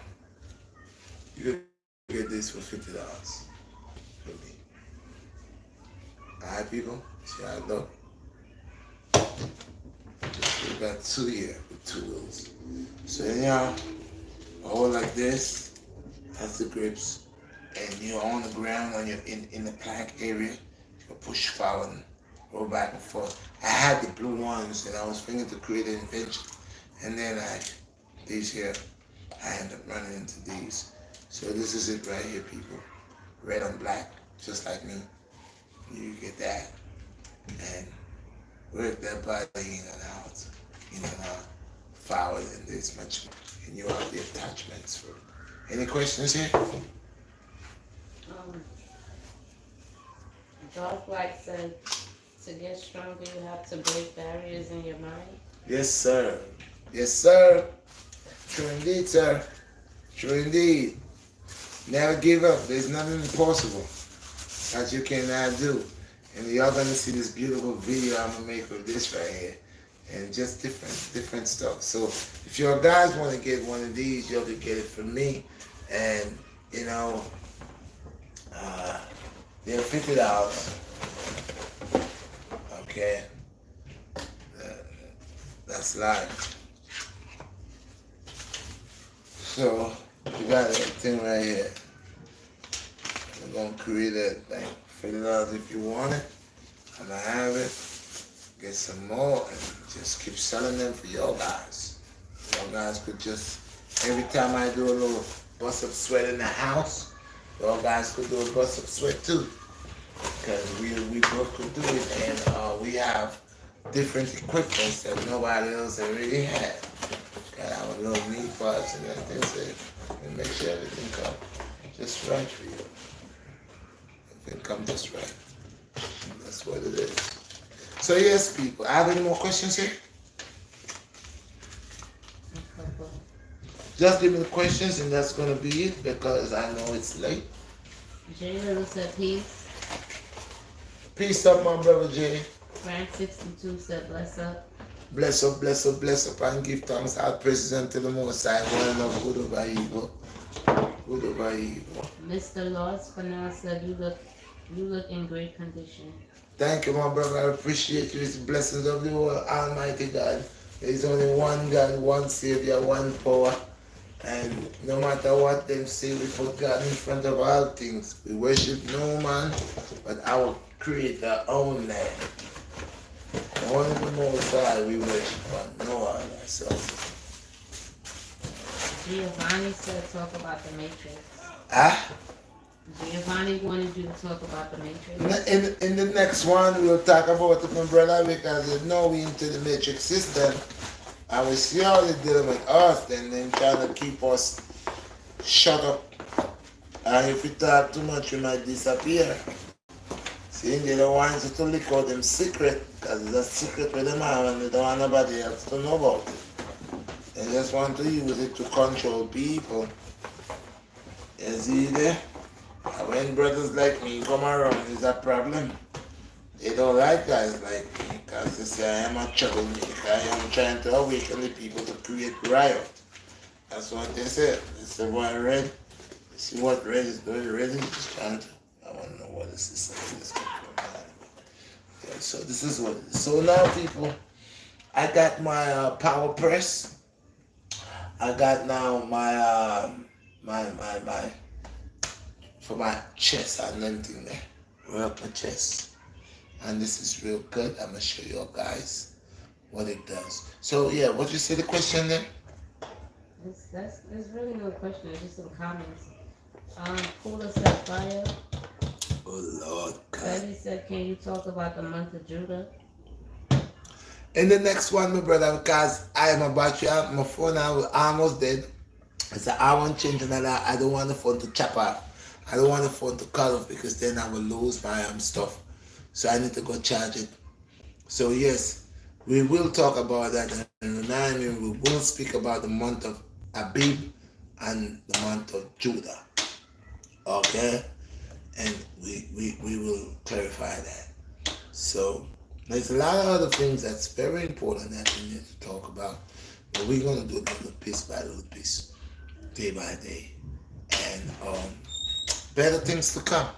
You could get this for $50 for me. Alright, people? See how I look? We got two here with two wheels. So anyhow, hold like this. That's the grips. And you're on the ground, on your in the plank area. You push forward, go back and forth. I had the blue ones, and I was thinking to create an invention. And then these here, I ended up running into these. So this is it right here, people. Red on black, just like me. You get that, and work that body in and out, forward, and this much more. And you have the attachments for. Any questions here? Dolph White said, to get stronger, you have to break barriers in your mind. Yes, sir. Yes, sir. True indeed, sir. True indeed. Never give up. There's nothing impossible that you cannot do. And y'all gonna see this beautiful video I'm gonna make of this right here. And just different stuff. So if your guys wanna get one of these, you'll get it from me. And they're $50. Okay. That's live. So you got everything right here. We're gonna create that thing. $50 if you want it. I'm gonna have it. Get some more and just keep selling them for your guys. Your guys could just, every time I do a little bust up sweat in the house, your guys could do a bust up sweat too. Because we both could do it, and we have different equipments that nobody else already had. Got our little knee parts and everything, so we make sure everything comes just right for you. Everything comes just right. And that's what it is. So yes, people, I have any more questions here? Just give me the questions, and that's gonna be it because I know it's late. Jay Little said peace. Peace up, my brother Jay. Frank 62 said bless up. Bless up, bless up, bless up, and give thanks. All praises unto the Most High. One love, good over evil. Good over evil. Mr. Lost for now said you look in great condition. Thank you, my brother. I appreciate you. It's the blessings of the Almighty God. There is only one God, one Savior, one power. And no matter what them say, we put God in front of all things. We worship no man, but our Creator only. Only the Most High we worship, but no other. So. Giovanni said talk about the Matrix. Ah? Giovanni wanted you to talk about the Matrix. In the next one, we'll talk about it, my brother, because you know we into the Matrix system. And we see how they're dealing with us, then they're trying to keep us shut up. And if we talk too much, we might disappear. See, they don't want you to leak out them secret, because it's a secret with them and they don't want nobody else to know about it. They just want to use it to control people. You see there? And when brothers like me come around, it's a problem. They don't like guys like me because they say I am a troublemaker. I am trying to awaken the people to create riot. That's what they said. They said, boy, Red, you see what Red is doing? Red is just trying to, I want to know what is this? Yeah, so this is what it is. So now, people, I got my power press. I got now my for my chest and everything there. Work my chest. And this is real good. I'm gonna show you guys what it does. So yeah, what you say the question then? There's really no question. It's just some comments. Cooler said fire. Oh Lord God. Betty said, can you talk about the month of Judah? In the next one, my brother, because I am about to have my phone now almost dead. It's an hour and change and I don't want the phone to chop off. I don't want the phone to cut off because then I will lose my stuff. So I need to go charge it. So yes, we will talk about that and remind you, we will speak about the month of Abib and the month of Judah. Okay? And we will clarify that. So there's a lot of other things that's very important that we need to talk about. But we're going to do it little piece by little piece, day by day. And better things to come.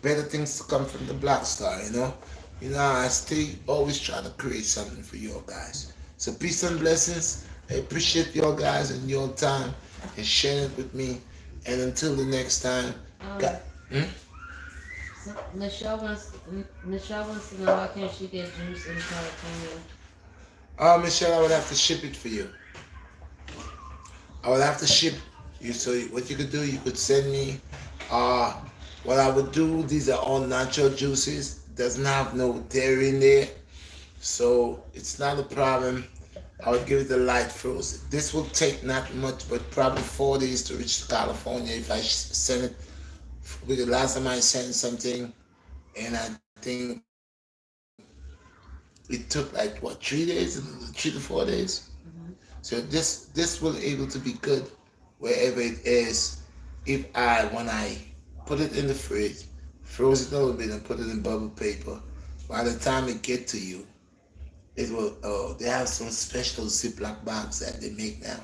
Better things to come from the Black Star, you know. You know, I stay always trying to create something for you guys. So peace and blessings. I appreciate you guys and your time and sharing it with me. And until the next time, God. So Michelle wants to know why can't she get juice in California? Michelle, I would have to ship it for you. I would have to ship you. So what you could do, you could send me. What I would do, these are all natural juices. Doesn't have no dairy in there, so it's not a problem. I would give it a light frozen. This will take not much, but probably 4 days to reach California if I send it. Because last time I sent something, and I think it took like what 3 days, 3 to 4 days. So this will able to be good wherever it is. If when I put it in the fridge, froze it a little bit and put it in bubble paper, by the time it get to you, it will. They have some special Ziploc bags that they make now,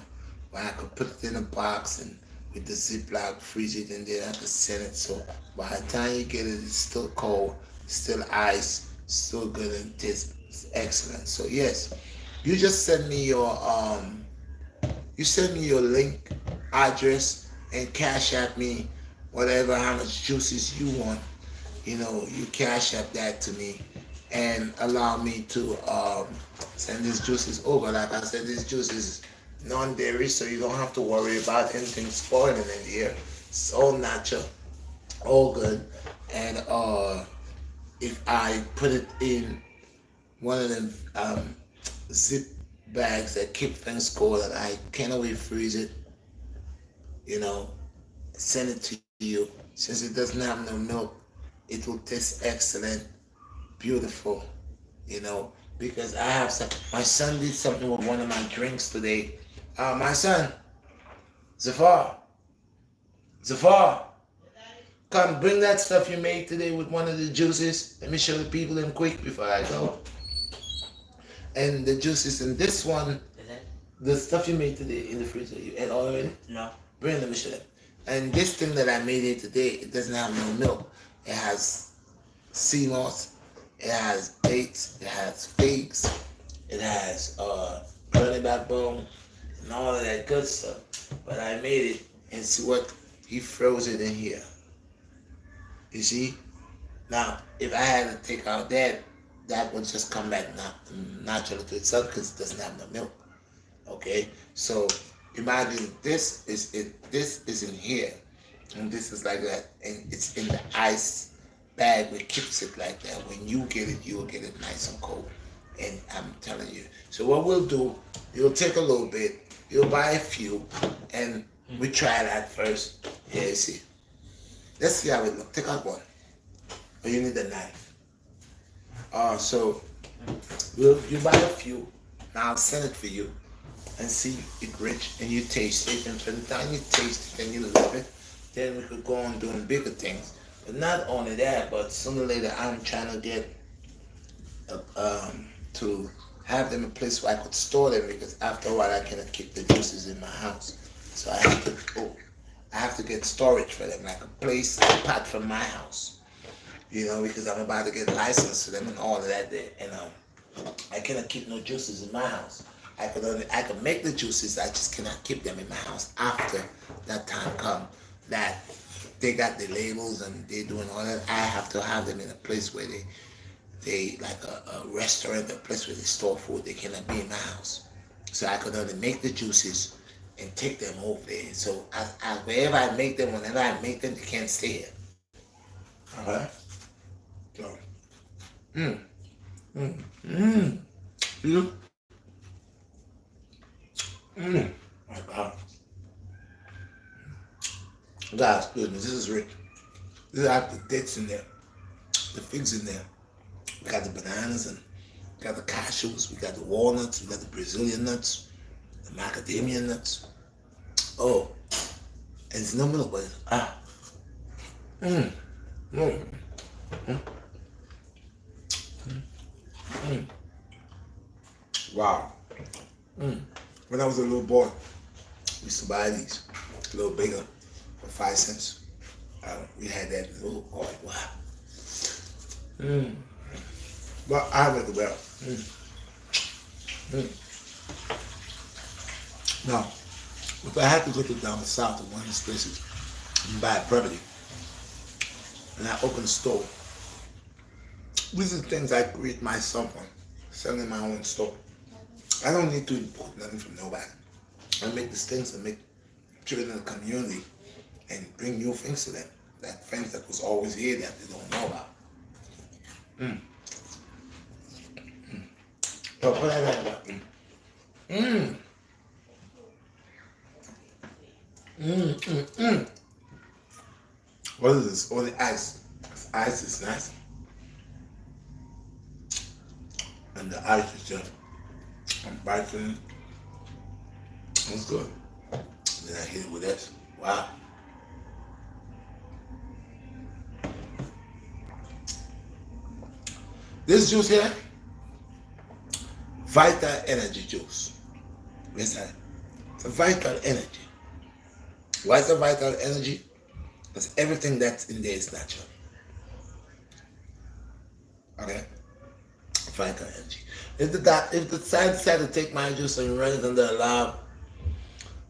where I could put it in a box and with the Ziploc freeze it and then I could send it. So by the time you get it, it's still cold, still ice, still good and tastes excellent. So yes, you just send me your link, address, and cash at me whatever how much juices you want. You know, you cash at that to me and allow me to send these juices over. Like I said, these juices non-dairy, so you don't have to worry about anything spoiling in here. It's all natural, all good. And if I put it in one of them zip bags that keep things cold and I can't always freeze it, you know, send it to you. Since it doesn't have no milk, it will taste excellent, beautiful, you know, because I have some. My son did something with one of my drinks today. My son, Zafar, come bring that stuff you made today with one of the juices. Let me show the people them quick before I go. And the juices in this one, the stuff you made today in the freezer, you ate already? No. Bring them, show them. And this thing that I made here today, it doesn't have no milk. It has sea moss, it has dates, it has figs, it has bunny backbone, and all of that good stuff. But I made it and see what he froze it in here. You see? Now, if I had to take out that would just come back naturally to itself because it doesn't have no milk. Okay? So imagine this is in here. And this is like that. And it's in the ice bag which keeps it like that. When you get it, you'll get it nice and cold. And I'm telling you. So what we'll do, you'll take a little bit, you'll buy a few, and we try that first. Yeah, you see. Let's see how it looks. Take out one. But you need a knife. So you buy a few, now I'll send it for you and see it rich and you taste it, and from the time you taste it and you love it, then we could go on doing bigger things. But not only that, but sooner or later I'm trying to get to have them a place where I could store them, because after a while I cannot keep the juices in my house. So I have to get storage for them, like a place apart from my house. because I'm about to get licensed to them and all of that there. And I cannot keep no juices in my house. I could make the juices, I just cannot keep them in my house after that time come that they got the labels and they doing all that. I have to have them in a place where they like a restaurant, a place where they store food. They cannot be in my house. So I could only make the juices and take them over there. So wherever I make them, whenever I make them, they can't stay here. Alright? So, you? My God. God's goodness, this is rich. This has the dates in there, the figs in there. We got the bananas and we got the cashews, we got the walnuts, we got the Brazilian nuts, the macadamia nuts. Oh, and it's no milk, but wow. When I was a little boy, we used to buy these a little bigger for 5 cents. We had that little boy. Wow. But I like it well. Now, if I had to go to down the south to one of these places and buy a property, and I open a store, these are things I create myself on, selling my own store. I don't need to import nothing from nobody. I make these things and make children in the community and bring new things to them. That things that was always here that they don't know about. So what I like about What is this? Oh, the ice. This ice is nice. And the ice is just, I'm biting it. It's good. Then I hit it with this. Wow. This juice here, Vital Energy juice. Listen, it's a vital energy. Why is it vital energy? Because everything that's in there is natural. Okay? Vital energy. If the science decide to take my juice and run it under a lab,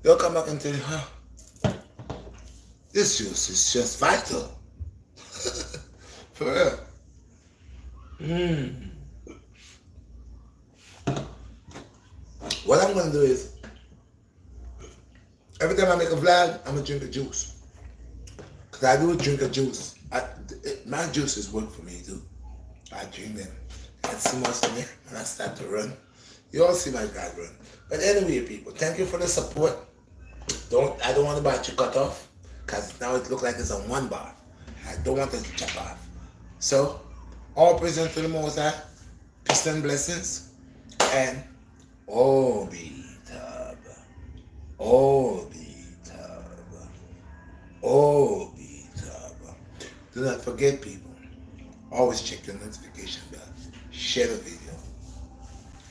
they'll come back and tell you, this juice is just vital. For real. What I'm going to do is, every time I make a vlog, I'm going to drink a juice. Because I do drink a juice. My juices work for me too. I drink them. That's too much to me when I start to run. You all see my guy run. But anyway, people, thank you for the support. I don't want the bar to cut off, because now it looks like it's on one bar. I don't want it to chop off. So, all praise to the Most High, peace and blessings, and oh be tab, oh be tab, oh be tab. Do not forget, people, always check your notification bell, share the video,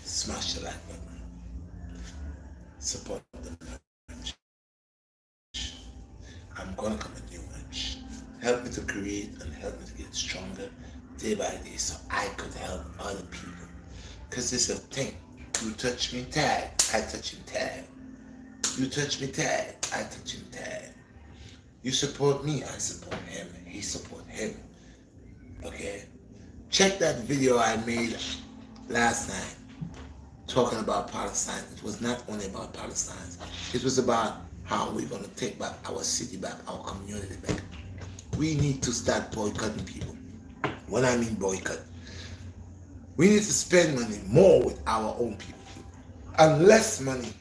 smash the like button, support the merch. I'm gonna come with new merch. Help me to create and help me to get stronger day by day so I could help other people. Because it's a thing. You touch me, tag. I touch him, tag. You touch me, tag. I touch him, tag. You support me, I support him. He support him. Okay? Check that video I made last night talking about Palestine. It was not only about Palestine. It was about how we're going to take back our city back, our community back. We need to start boycotting people. When I mean boycott, we need to spend money more with our own people and less money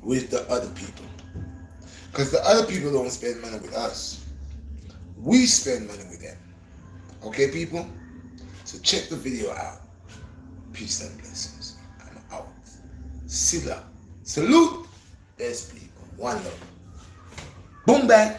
with the other people. Because the other people don't spend money with us. We spend money with them. Okay, people? So check the video out. Peace and blessings. I'm out. Sila. Salute. Best people. One love. Boom bang.